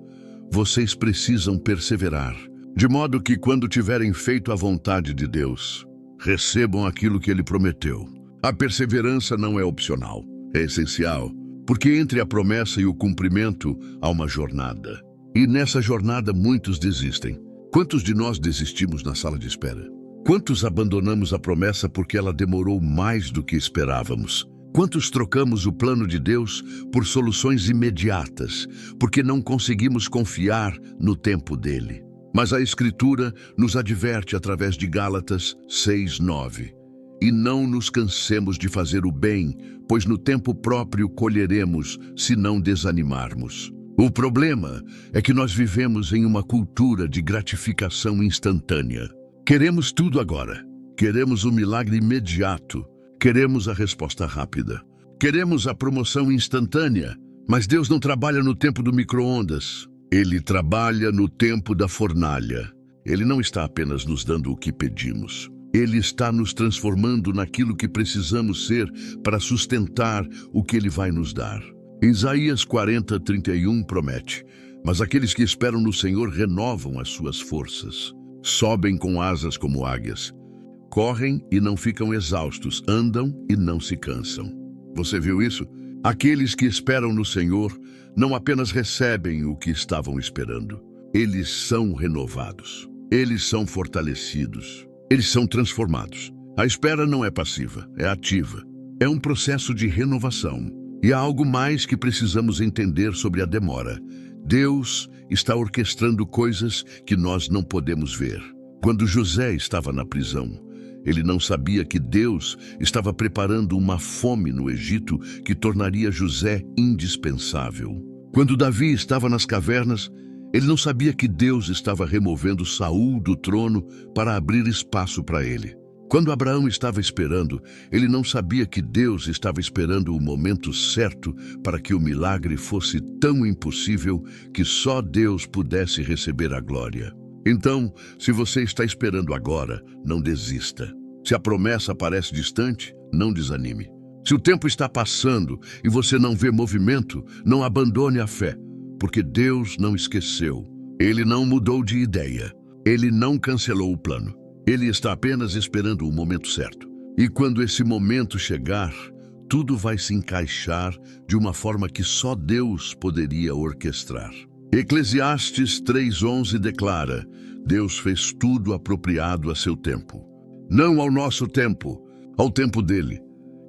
"Vocês precisam perseverar, de modo que quando tiverem feito a vontade de Deus, recebam aquilo que Ele prometeu." A perseverança não é opcional, é essencial, porque entre a promessa e o cumprimento há uma jornada. E nessa jornada muitos desistem. Quantos de nós desistimos na sala de espera? Quantos abandonamos a promessa porque ela demorou mais do que esperávamos? Quantos trocamos o plano de Deus por soluções imediatas, porque não conseguimos confiar no tempo dele? Mas a Escritura nos adverte através de Gálatas 6:9. "E não nos cansemos de fazer o bem, pois no tempo próprio colheremos, se não desanimarmos." O problema é que nós vivemos em uma cultura de gratificação instantânea. Queremos tudo agora. Queremos o milagre imediato. Queremos a resposta rápida. Queremos a promoção instantânea. Mas Deus não trabalha no tempo do micro-ondas. Ele trabalha no tempo da fornalha. Ele não está apenas nos dando o que pedimos. Ele está nos transformando naquilo que precisamos ser para sustentar o que Ele vai nos dar. Isaías 40:31 promete: "Mas aqueles que esperam no Senhor renovam as suas forças. Sobem com asas como águias. Correm e não ficam exaustos, andam e não se cansam." Você viu isso? Aqueles que esperam no Senhor não apenas recebem o que estavam esperando. Eles são renovados. Eles são fortalecidos. Eles são transformados. A espera não é passiva, é ativa. É um processo de renovação. E há algo mais que precisamos entender sobre a demora. Deus está orquestrando coisas que nós não podemos ver. Quando José estava na prisão, ele não sabia que Deus estava preparando uma fome no Egito que tornaria José indispensável. Quando Davi estava nas cavernas, ele não sabia que Deus estava removendo Saul do trono para abrir espaço para ele. Quando Abraão estava esperando, ele não sabia que Deus estava esperando o momento certo para que o milagre fosse tão impossível que só Deus pudesse receber a glória. Então, se você está esperando agora, não desista. Se a promessa parece distante, não desanime. Se o tempo está passando e você não vê movimento, não abandone a fé, porque Deus não esqueceu. Ele não mudou de ideia. Ele não cancelou o plano. Ele está apenas esperando o momento certo. E quando esse momento chegar, tudo vai se encaixar de uma forma que só Deus poderia orquestrar. Eclesiastes 3:11 declara: "Deus fez tudo apropriado a seu tempo." Não ao nosso tempo, ao tempo dele.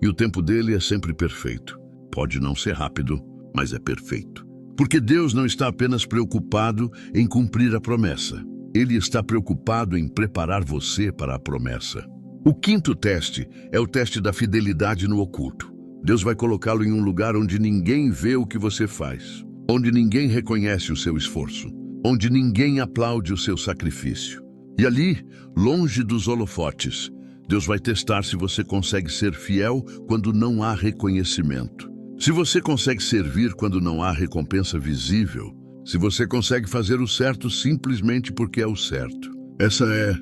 E o tempo dele é sempre perfeito. Pode não ser rápido, mas é perfeito. Porque Deus não está apenas preocupado em cumprir a promessa. Ele está preocupado em preparar você para a promessa. O quinto teste é o teste da fidelidade no oculto. Deus vai colocá-lo em um lugar onde ninguém vê o que você faz, onde ninguém reconhece o seu esforço, onde ninguém aplaude o seu sacrifício. E ali, longe dos holofotes, Deus vai testar se você consegue ser fiel quando não há reconhecimento. Se você consegue servir quando não há recompensa visível, se você consegue fazer o certo simplesmente porque é o certo. Essa é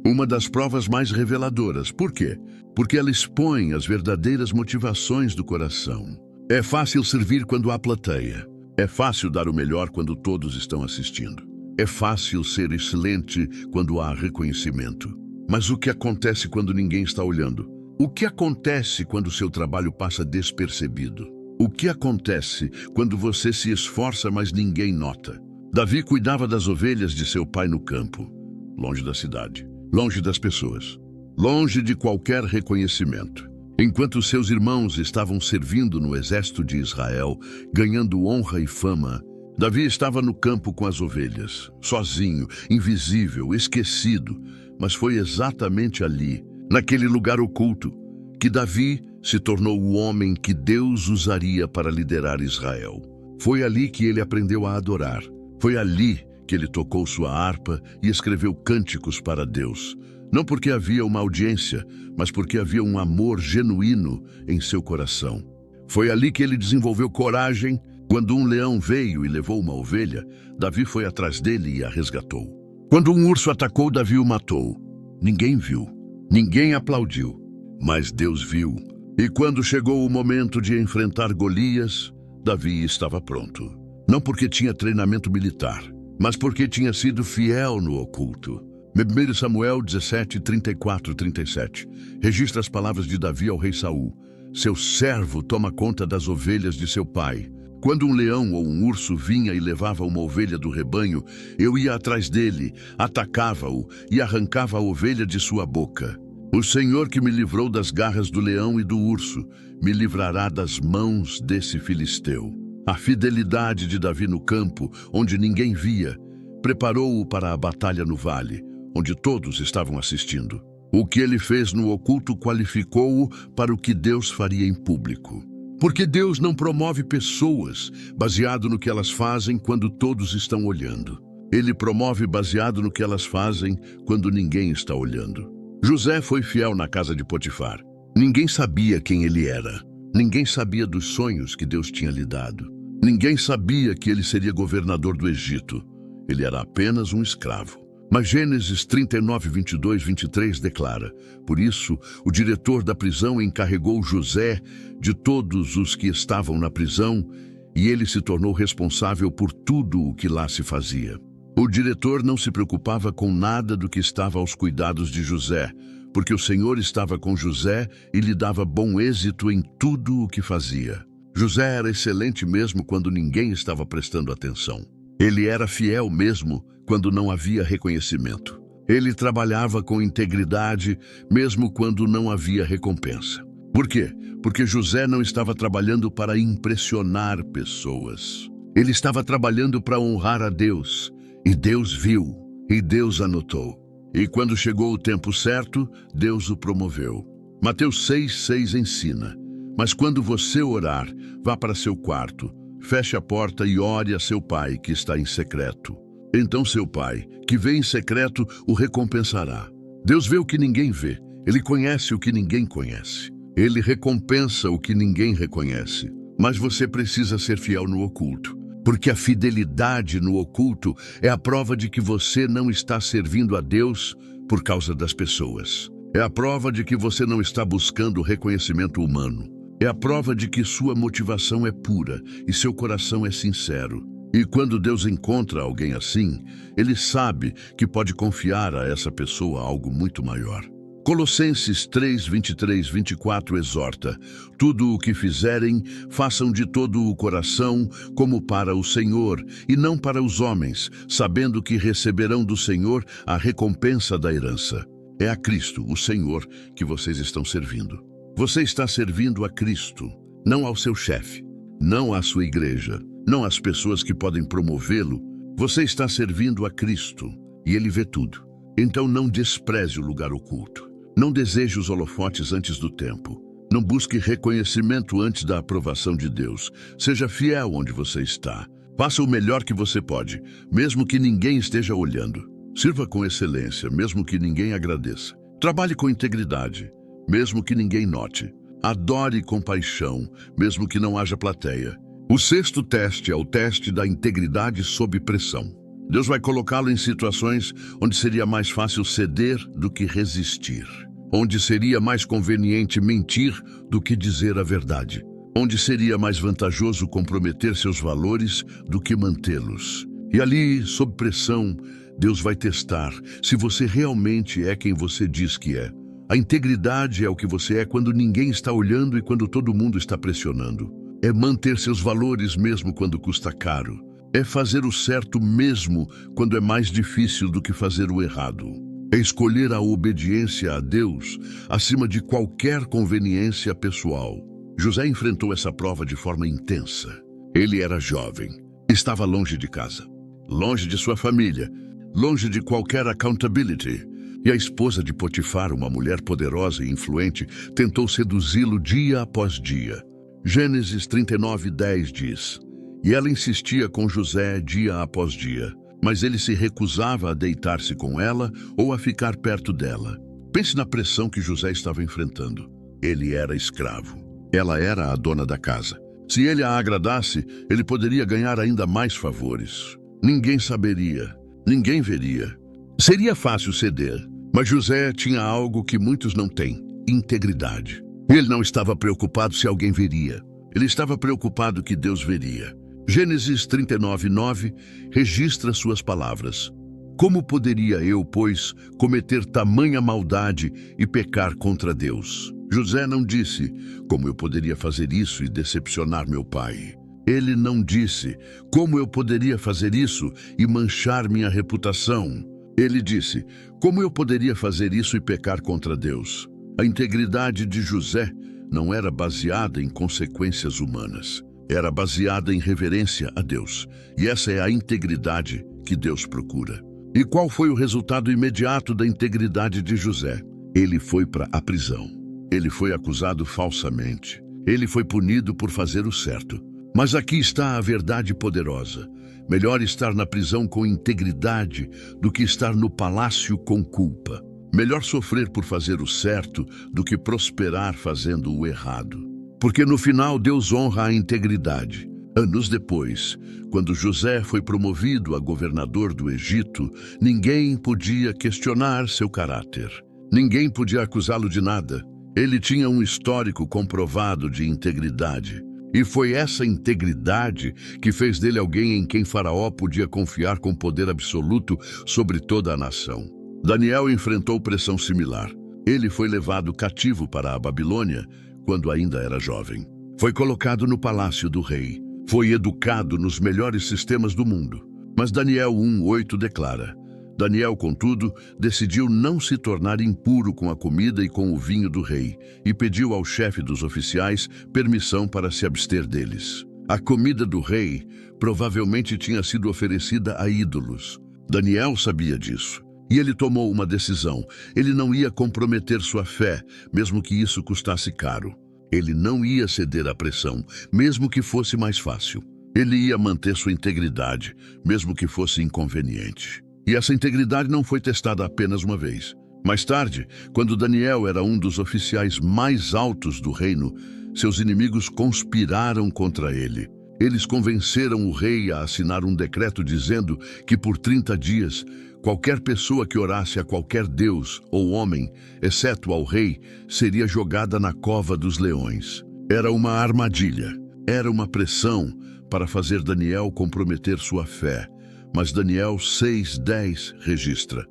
uma das provas mais reveladoras. Por quê? Porque ela expõe as verdadeiras motivações do coração. É fácil servir quando há plateia. É fácil dar o melhor quando todos estão assistindo. É fácil ser excelente quando há reconhecimento. Mas o que acontece quando ninguém está olhando? O que acontece quando seu trabalho passa despercebido? O que acontece quando você se esforça, mas ninguém nota? Davi cuidava das ovelhas de seu pai no campo, longe da cidade, longe das pessoas, longe de qualquer reconhecimento. Enquanto seus irmãos estavam servindo no exército de Israel, ganhando honra e fama, Davi estava no campo com as ovelhas, sozinho, invisível, esquecido. Mas foi exatamente ali, naquele lugar oculto, que Davi se tornou o homem que Deus usaria para liderar Israel. Foi ali que ele aprendeu a adorar. Foi ali que ele tocou sua harpa e escreveu cânticos para Deus. Não porque havia uma audiência, mas porque havia um amor genuíno em seu coração. Foi ali que ele desenvolveu coragem. Quando um leão veio e levou uma ovelha, Davi foi atrás dele e a resgatou. Quando um urso atacou, Davi o matou. Ninguém viu, ninguém aplaudiu, mas Deus viu. E quando chegou o momento de enfrentar Golias, Davi estava pronto. Não porque tinha treinamento militar, mas porque tinha sido fiel no oculto. 1 Samuel 17, 34, 37 registra as palavras de Davi ao rei Saul. Seu servo toma conta das ovelhas de seu pai. Quando um leão ou um urso vinha e levava uma ovelha do rebanho, eu ia atrás dele, atacava-o e arrancava a ovelha de sua boca. O Senhor que me livrou das garras do leão e do urso, me livrará das mãos desse filisteu. A fidelidade de Davi no campo, onde ninguém via, preparou-o para a batalha no vale, onde todos estavam assistindo. O que ele fez no oculto qualificou-o para o que Deus faria em público. Porque Deus não promove pessoas baseado no que elas fazem quando todos estão olhando. Ele promove baseado no que elas fazem quando ninguém está olhando. José foi fiel na casa de Potifar. Ninguém sabia quem ele era. Ninguém sabia dos sonhos que Deus tinha lhe dado. Ninguém sabia que ele seria governador do Egito. Ele era apenas um escravo. Mas Gênesis 39, 22, 23 declara: por isso, o diretor da prisão encarregou José de todos os que estavam na prisão, e ele se tornou responsável por tudo o que lá se fazia. O diretor não se preocupava com nada do que estava aos cuidados de José, porque o Senhor estava com José e lhe dava bom êxito em tudo o que fazia. José era excelente mesmo quando ninguém estava prestando atenção. Ele era fiel mesmo quando não havia reconhecimento. Ele trabalhava com integridade mesmo quando não havia recompensa. Por quê? Porque José não estava trabalhando para impressionar pessoas. Ele estava trabalhando para honrar a Deus. E Deus viu, e Deus anotou. E quando chegou o tempo certo, Deus o promoveu. Mateus 6:6 ensina: mas quando você orar, vá para seu quarto, feche a porta e ore a seu pai que está em secreto. Então seu pai, que vê em secreto, o recompensará. Deus vê o que ninguém vê. Ele conhece o que ninguém conhece. Ele recompensa o que ninguém reconhece. Mas você precisa ser fiel no oculto. Porque a fidelidade no oculto é a prova de que você não está servindo a Deus por causa das pessoas. É a prova de que você não está buscando reconhecimento humano. É a prova de que sua motivação é pura e seu coração é sincero. E quando Deus encontra alguém assim, Ele sabe que pode confiar a essa pessoa algo muito maior. Colossenses 3, 23, 24 exorta: tudo o que fizerem, façam de todo o coração, como para o Senhor, e não para os homens, sabendo que receberão do Senhor a recompensa da herança. É a Cristo, o Senhor, que vocês estão servindo. Você está servindo a Cristo, não ao seu chefe, não à sua igreja, não às pessoas que podem promovê-lo. Você está servindo a Cristo e Ele vê tudo. Então não despreze o lugar oculto. Não deseje os holofotes antes do tempo. Não busque reconhecimento antes da aprovação de Deus. Seja fiel onde você está. Faça o melhor que você pode, mesmo que ninguém esteja olhando. Sirva com excelência, mesmo que ninguém agradeça. Trabalhe com integridade, mesmo que ninguém note. Adore com paixão, mesmo que não haja plateia. O sexto teste é o teste da integridade sob pressão. Deus vai colocá-lo em situações onde seria mais fácil ceder do que resistir. Onde seria mais conveniente mentir do que dizer a verdade. Onde seria mais vantajoso comprometer seus valores do que mantê-los. E ali, sob pressão, Deus vai testar se você realmente é quem você diz que é. A integridade é o que você é quando ninguém está olhando e quando todo mundo está pressionando. É manter seus valores mesmo quando custa caro. É fazer o certo mesmo quando é mais difícil do que fazer o errado. É escolher a obediência a Deus acima de qualquer conveniência pessoal. José enfrentou essa prova de forma intensa. Ele era jovem, estava longe de casa, longe de sua família, longe de qualquer accountability. E a esposa de Potifar, uma mulher poderosa e influente, tentou seduzi-lo dia após dia. Gênesis 39:10 diz: E ela insistia com José dia após dia, mas ele se recusava a deitar-se com ela ou a ficar perto dela. Pense na pressão que José estava enfrentando. Ele era escravo. Ela era a dona da casa. Se ele a agradasse, ele poderia ganhar ainda mais favores. Ninguém saberia, ninguém veria. Seria fácil ceder, mas José tinha algo que muitos não têm: integridade. Ele não estava preocupado se alguém veria. Ele estava preocupado que Deus veria. Gênesis 39:9 registra suas palavras. Como poderia eu, pois, cometer tamanha maldade e pecar contra Deus? José não disse: como eu poderia fazer isso e decepcionar meu pai? Ele não disse: como eu poderia fazer isso e manchar minha reputação? Ele disse: como eu poderia fazer isso e pecar contra Deus? A integridade de José não era baseada em consequências humanas. Era baseada em reverência a Deus. E essa é a integridade que Deus procura. E qual foi o resultado imediato da integridade de José? Ele foi para a prisão. Ele foi acusado falsamente. Ele foi punido por fazer o certo. Mas aqui está a verdade poderosa. Melhor estar na prisão com integridade do que estar no palácio com culpa. Melhor sofrer por fazer o certo do que prosperar fazendo o errado. Porque no final Deus honra a integridade. Anos depois, quando José foi promovido a governador do Egito, ninguém podia questionar seu caráter. Ninguém podia acusá-lo de nada. Ele tinha um histórico comprovado de integridade. E foi essa integridade que fez dele alguém em quem Faraó podia confiar com poder absoluto sobre toda a nação. Daniel enfrentou pressão similar. Ele foi levado cativo para a Babilônia quando ainda era jovem. Foi colocado no palácio do rei. Foi educado nos melhores sistemas do mundo. Mas Daniel 1:8 declara: Daniel, contudo, decidiu não se tornar impuro com a comida e com o vinho do rei, e pediu ao chefe dos oficiais permissão para se abster deles. A comida do rei provavelmente tinha sido oferecida a ídolos. Daniel sabia disso. E ele tomou uma decisão. Ele não ia comprometer sua fé, mesmo que isso custasse caro. Ele não ia ceder à pressão, mesmo que fosse mais fácil. Ele ia manter sua integridade, mesmo que fosse inconveniente. E essa integridade não foi testada apenas uma vez. Mais tarde, quando Daniel era um dos oficiais mais altos do reino, seus inimigos conspiraram contra ele. Eles convenceram o rei a assinar um decreto dizendo que por 30 dias, qualquer pessoa que orasse a qualquer deus ou homem, exceto ao rei, seria jogada na cova dos leões. Era uma armadilha, era uma pressão para fazer Daniel comprometer sua fé. Mas Daniel 6:10 registra: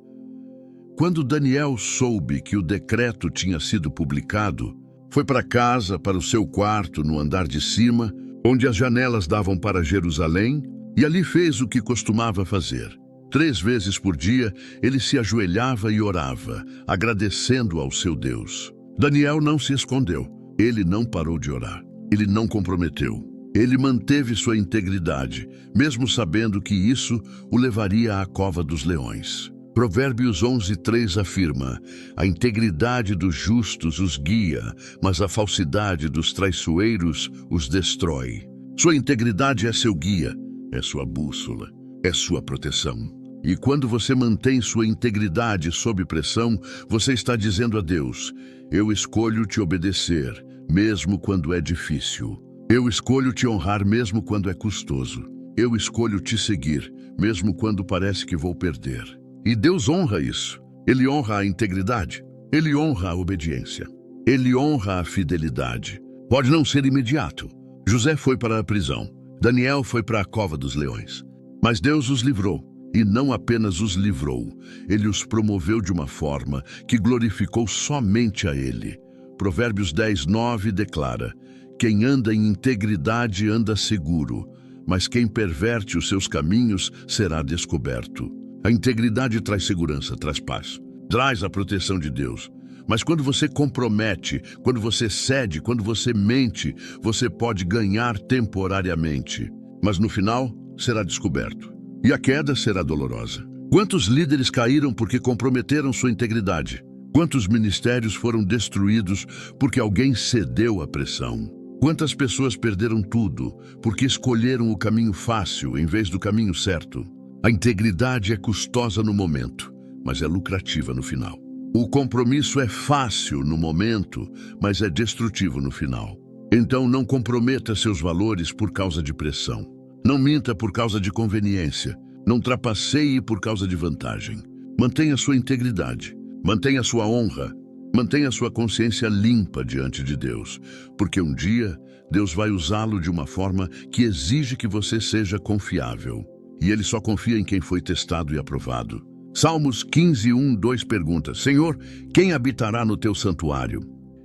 quando Daniel soube que o decreto tinha sido publicado, foi para casa, para o seu quarto no andar de cima, onde as janelas davam para Jerusalém, e ali fez o que costumava fazer. 3 vezes por dia, ele se ajoelhava e orava, agradecendo ao seu Deus. Daniel não se escondeu. Ele não parou de orar. Ele não comprometeu. Ele manteve sua integridade, mesmo sabendo que isso o levaria à cova dos leões. Provérbios 11:3 afirma: a integridade dos justos os guia, mas a falsidade dos traiçoeiros os destrói. Sua integridade é seu guia, é sua bússola, é sua proteção. E quando você mantém sua integridade sob pressão, você está dizendo a Deus: eu escolho te obedecer, mesmo quando é difícil. Eu escolho te honrar mesmo quando é custoso. Eu escolho te seguir, mesmo quando parece que vou perder. E Deus honra isso. Ele honra a integridade. Ele honra a obediência. Ele honra a fidelidade. Pode não ser imediato. José foi para a prisão. Daniel foi para a cova dos leões. Mas Deus os livrou. E não apenas os livrou, Ele os promoveu de uma forma que glorificou somente a Ele. Provérbios 10:9 declara: quem anda em integridade anda seguro, mas quem perverte os seus caminhos será descoberto. A integridade traz segurança, traz paz, traz a proteção de Deus. Mas quando você compromete, quando você cede, quando você mente, você pode ganhar temporariamente, mas no final será descoberto. E a queda será dolorosa. Quantos líderes caíram porque comprometeram sua integridade? Quantos ministérios foram destruídos porque alguém cedeu à pressão? Quantas pessoas perderam tudo porque escolheram o caminho fácil em vez do caminho certo? A integridade é custosa no momento, mas é lucrativa no final. O compromisso é fácil no momento, mas é destrutivo no final. Então não comprometa seus valores por causa de pressão. Não minta por causa de conveniência. Não trapaceie por causa de vantagem. Mantenha sua integridade. Mantenha sua honra. Mantenha sua consciência limpa diante de Deus, porque um dia Deus vai usá-lo de uma forma que exige que você seja confiável. E Ele só confia em quem foi testado e aprovado. Salmos 15:1-2 pergunta: Senhor, quem habitará no teu santuário?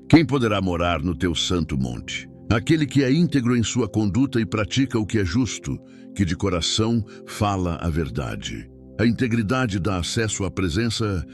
Quem poderá morar no teu santo monte? Aquele que é íntegro em sua conduta e pratica o que é justo, que de coração fala a verdade. A integridade dá acesso à presença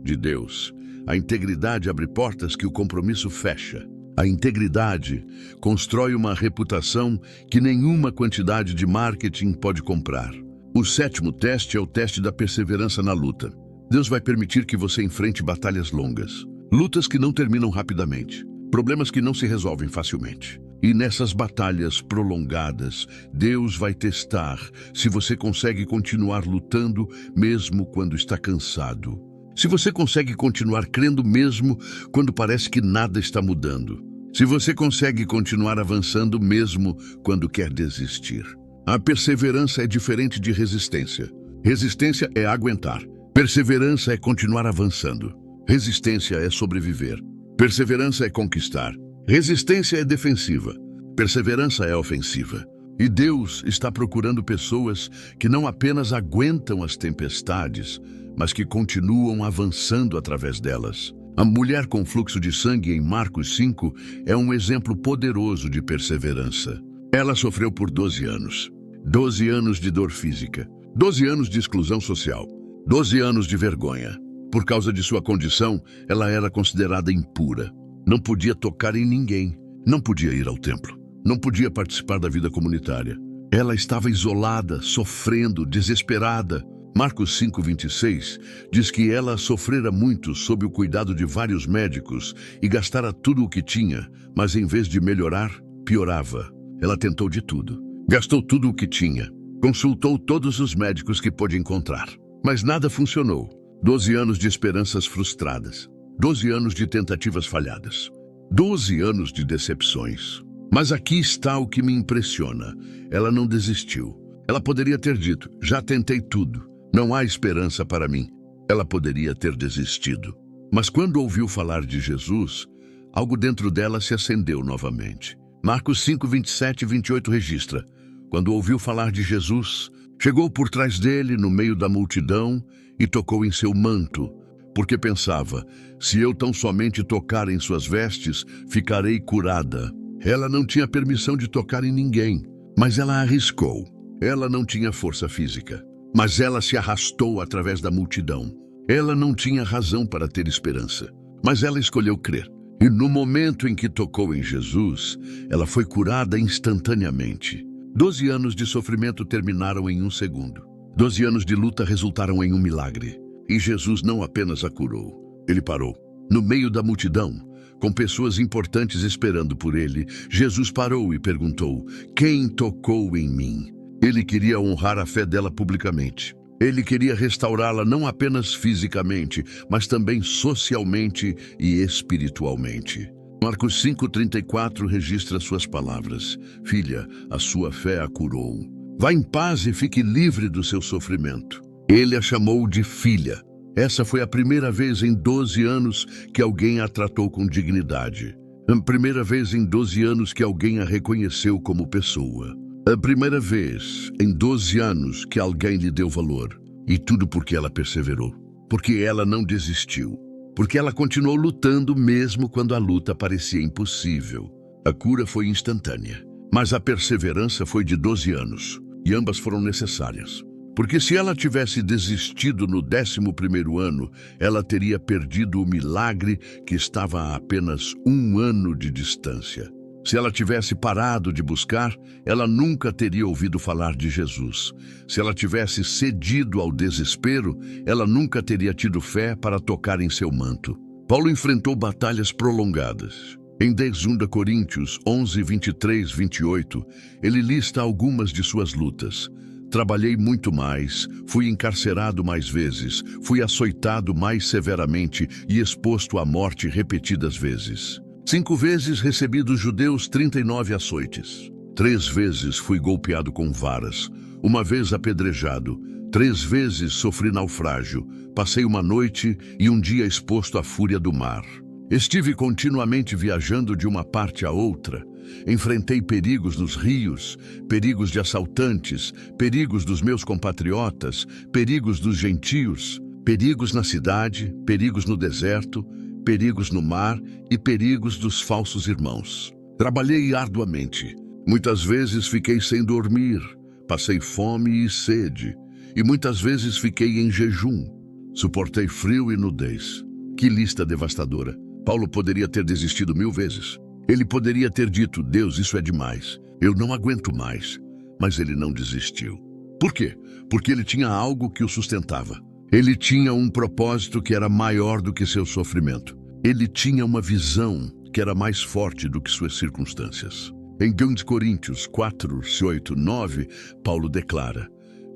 de Deus. A integridade abre portas que o compromisso fecha. A integridade constrói uma reputação que nenhuma quantidade de marketing pode comprar. O 7º teste é o teste da perseverança na luta. Deus vai permitir que você enfrente batalhas longas, lutas que não terminam rapidamente, problemas que não se resolvem facilmente. E nessas batalhas prolongadas, Deus vai testar se você consegue continuar lutando mesmo quando está cansado. Se você consegue continuar crendo mesmo quando parece que nada está mudando. Se você consegue continuar avançando mesmo quando quer desistir. A perseverança é diferente de resistência. Resistência é aguentar. Perseverança é continuar avançando. Resistência é sobreviver. Perseverança é conquistar. Resistência é defensiva. Perseverança é ofensiva. E Deus está procurando pessoas que não apenas aguentam as tempestades, mas que continuam avançando através delas. A mulher com fluxo de sangue em Marcos 5 é um exemplo poderoso de perseverança. Ela sofreu por 12 anos. 12 anos de dor física. 12 anos de exclusão social. 12 anos de vergonha. Por causa de sua condição, ela era considerada impura. Não podia tocar em ninguém. Não podia ir ao templo. Não podia participar da vida comunitária. Ela estava isolada, sofrendo, desesperada. Marcos 5:26 diz que ela sofrera muito sob o cuidado de vários médicos e gastara tudo o que tinha, mas em vez de melhorar, piorava. Ela tentou de tudo. Gastou tudo o que tinha. Consultou todos os médicos que pôde encontrar. Mas nada funcionou. 12 anos de esperanças frustradas. 12 anos de tentativas falhadas. 12 anos de decepções. Mas aqui está o que me impressiona. Ela não desistiu. Ela poderia ter dito: já tentei tudo. Não há esperança para mim. Ela poderia ter desistido. Mas quando ouviu falar de Jesus, algo dentro dela se acendeu novamente. Marcos 5:27-28 registra: quando ouviu falar de Jesus, chegou por trás dele, no meio da multidão, e tocou em seu manto, porque pensava: se eu tão somente tocar em suas vestes, ficarei curada. Ela não tinha permissão de tocar em ninguém, mas ela arriscou. Ela não tinha força física, mas ela se arrastou através da multidão. Ela não tinha razão para ter esperança, mas ela escolheu crer. E no momento em que tocou em Jesus, ela foi curada instantaneamente. 12 anos de sofrimento terminaram em um segundo. 12 anos de luta resultaram em um milagre. E Jesus não apenas a curou, ele parou. No meio da multidão, com pessoas importantes esperando por ele, Jesus parou e perguntou: quem tocou em mim? Ele queria honrar a fé dela publicamente. Ele queria restaurá-la não apenas fisicamente, mas também socialmente e espiritualmente. Marcos 5,34 registra suas palavras: filha, a sua fé a curou. Vá em paz e fique livre do seu sofrimento. Ele a chamou de filha. Essa foi a primeira vez em 12 anos que alguém a tratou com dignidade. A primeira vez em 12 anos que alguém a reconheceu como pessoa. A primeira vez em 12 anos que alguém lhe deu valor. E tudo porque ela perseverou. Porque ela não desistiu. Porque ela continuou lutando mesmo quando a luta parecia impossível. A cura foi instantânea. Mas a perseverança foi de 12 anos. E ambas foram necessárias. Porque se ela tivesse desistido no 11º ano, ela teria perdido o milagre que estava a apenas 1 ano de distância. Se ela tivesse parado de buscar, ela nunca teria ouvido falar de Jesus. Se ela tivesse cedido ao desespero, ela nunca teria tido fé para tocar em seu manto. Paulo enfrentou batalhas prolongadas. Em 2 Coríntios 11, 23, 28, ele lista algumas de suas lutas. Trabalhei muito mais, fui encarcerado mais vezes, fui açoitado mais severamente e exposto à morte repetidas vezes. 5 vezes recebi dos judeus 39 açoites. 3 vezes fui golpeado com varas, 1 vez apedrejado, 3 vezes sofri naufrágio, passei uma noite e um dia exposto à fúria do mar. Estive continuamente viajando de uma parte a outra. Enfrentei perigos nos rios, perigos de assaltantes, perigos dos meus compatriotas, perigos dos gentios, perigos na cidade, perigos no deserto, perigos no mar e perigos dos falsos irmãos. Trabalhei arduamente. Muitas vezes fiquei sem dormir, passei fome e sede, e muitas vezes fiquei em jejum. Suportei frio e nudez. Que lista devastadora! Paulo poderia ter desistido 1000 vezes. Ele poderia ter dito: Deus, isso é demais, eu não aguento mais. Mas ele não desistiu. Por quê? Porque ele tinha algo que o sustentava. Ele tinha um propósito que era maior do que seu sofrimento. Ele tinha uma visão que era mais forte do que suas circunstâncias. Em 2 Coríntios 4, 8, 9, Paulo declara: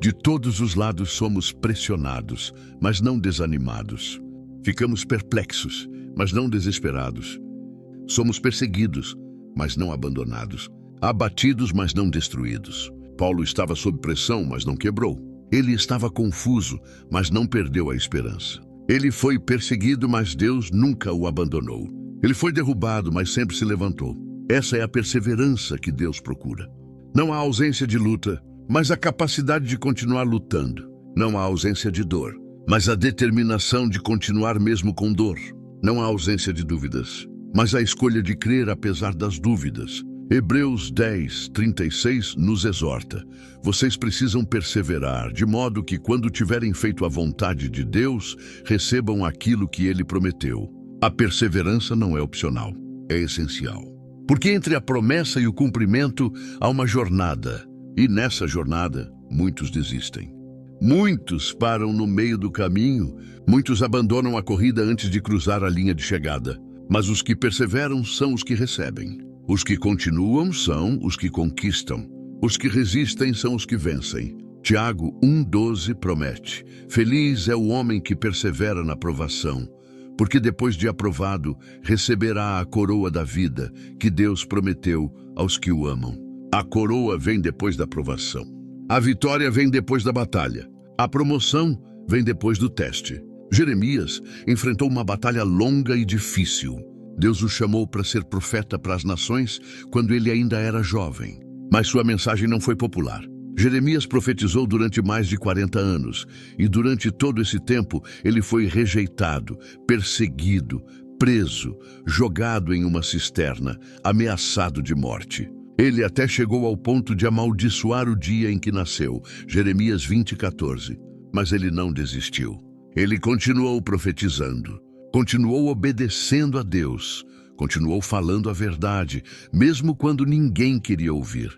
de todos os lados somos pressionados, mas não desanimados. Ficamos perplexos, mas não desesperados. Somos perseguidos, mas não abandonados. Abatidos, mas não destruídos. Paulo estava sob pressão, mas não quebrou. Ele estava confuso, mas não perdeu a esperança. Ele foi perseguido, mas Deus nunca o abandonou. Ele foi derrubado, mas sempre se levantou. Essa é a perseverança que Deus procura. Não há ausência de luta, mas a capacidade de continuar lutando. Não há ausência de dor, mas a determinação de continuar mesmo com dor. Não há ausência de dúvidas, mas a escolha de crer apesar das dúvidas. Hebreus 10, 36 nos exorta: vocês precisam perseverar, de modo que quando tiverem feito a vontade de Deus, recebam aquilo que Ele prometeu. A perseverança não é opcional, é essencial. Porque entre a promessa e o cumprimento há uma jornada, e nessa jornada muitos desistem. Muitos param no meio do caminho, muitos abandonam a corrida antes de cruzar a linha de chegada. Mas os que perseveram são os que recebem. Os que continuam são os que conquistam. Os que resistem são os que vencem. Tiago 1,12 promete: feliz é o homem que persevera na provação, porque depois de aprovado, receberá a coroa da vida que Deus prometeu aos que o amam. A coroa vem depois da provação. A vitória vem depois da batalha. A promoção vem depois do teste. Jeremias enfrentou uma batalha longa e difícil. Deus o chamou para ser profeta para as nações quando ele ainda era jovem. Mas sua mensagem não foi popular. Jeremias profetizou durante mais de 40 anos, e durante todo esse tempo ele foi rejeitado, perseguido, preso, jogado em uma cisterna, ameaçado de morte. Ele até chegou ao ponto de amaldiçoar o dia em que nasceu, Jeremias 20:14. Mas ele não desistiu. Ele continuou profetizando, continuou obedecendo a Deus, Continuou falando a verdade, mesmo quando ninguém queria ouvir.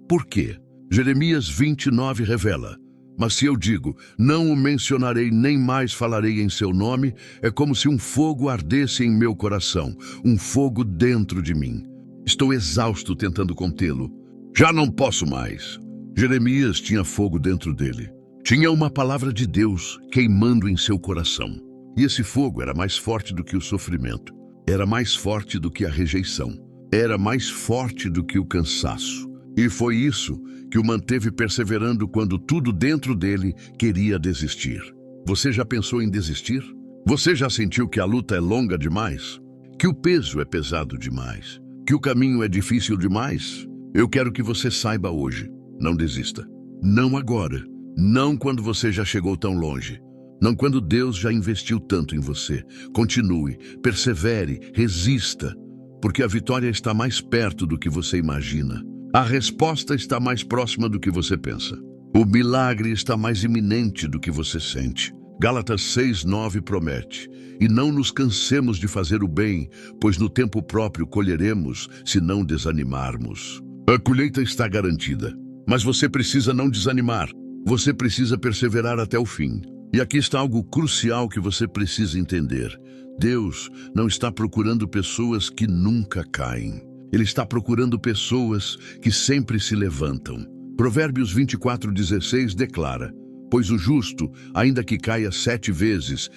Por quê? Jeremias 29 revela: mas se eu digo, não o mencionarei nem mais falarei em seu nome, é como se um fogo ardesse em meu coração, um fogo dentro de mim. Estou exausto tentando contê-lo. Já não posso mais. Jeremias tinha fogo dentro dele. Tinha uma palavra de Deus queimando em seu coração. E esse fogo era mais forte do que o sofrimento. Era mais forte do que a rejeição. Era mais forte do que o cansaço. E foi isso que o manteve perseverando quando tudo dentro dele queria desistir. Você já pensou em desistir? Você já sentiu que a luta é longa demais? Que o peso é pesado demais? Que o caminho é difícil demais? Eu quero que você saiba hoje: não desista. Não agora. Não quando você já chegou tão longe. Não quando Deus já investiu tanto em você. Continue, persevere, resista, porque a vitória está mais perto do que você imagina. A resposta está mais próxima do que você pensa. O milagre está mais iminente do que você sente. Gálatas 6:9 promete: e não nos cansemos de fazer o bem, pois no tempo próprio colheremos, se não desanimarmos. A colheita está garantida, mas você precisa não desanimar. Você precisa perseverar até o fim. E aqui está algo crucial que você precisa entender. Deus não está procurando pessoas que nunca caem. Ele está procurando pessoas que sempre se levantam. Provérbios 24:16 declara: pois o justo, ainda que caia 7 vezes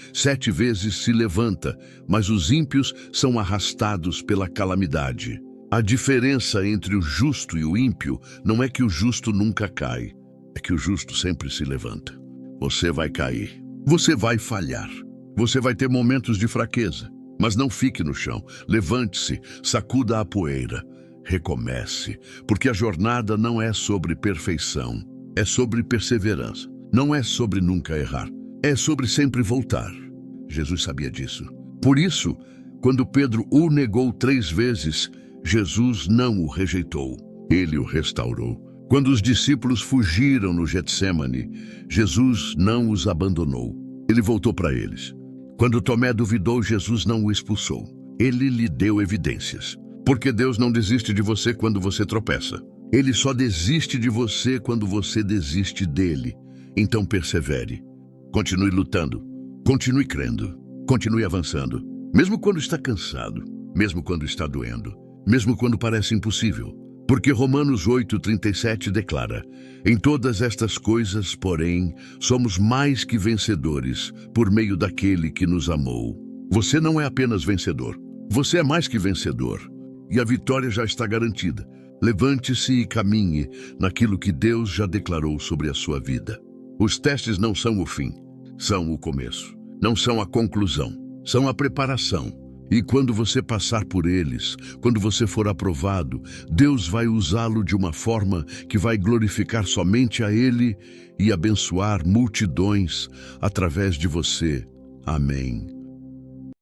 se levanta, mas os ímpios são arrastados pela calamidade. A diferença entre o justo e o ímpio não é que o justo nunca cai, é que o justo sempre se levanta. Você vai cair, você vai falhar, você vai ter momentos de fraqueza, mas não fique no chão. Levante-se, sacuda a poeira, recomece, porque a jornada não é sobre perfeição, é sobre perseverança. Não é sobre nunca errar, é sobre sempre voltar. Jesus sabia disso. Por isso, quando Pedro o negou 3 vezes, Jesus não o rejeitou, ele o restaurou. Quando os discípulos fugiram no Getsêmani, Jesus não os abandonou, ele voltou para eles. Quando Tomé duvidou, Jesus não o expulsou, ele lhe deu evidências. Porque Deus não desiste de você quando você tropeça. Ele só desiste de você quando você desiste dele. Então persevere, continue lutando, continue crendo, continue avançando, mesmo quando está cansado, mesmo quando está doendo, mesmo quando parece impossível. Porque Romanos 8:37 declara: em todas estas coisas, porém, somos mais que vencedores por meio daquele que nos amou. Você não é apenas vencedor, você é mais que vencedor, e a vitória já está garantida. Levante-se e caminhe naquilo que Deus já declarou sobre a sua vida. Os testes não são o fim, são o começo. Não são a conclusão, são a preparação. E quando você passar por eles, quando você for aprovado, Deus vai usá-lo de uma forma que vai glorificar somente a Ele e abençoar multidões através de você. Amém.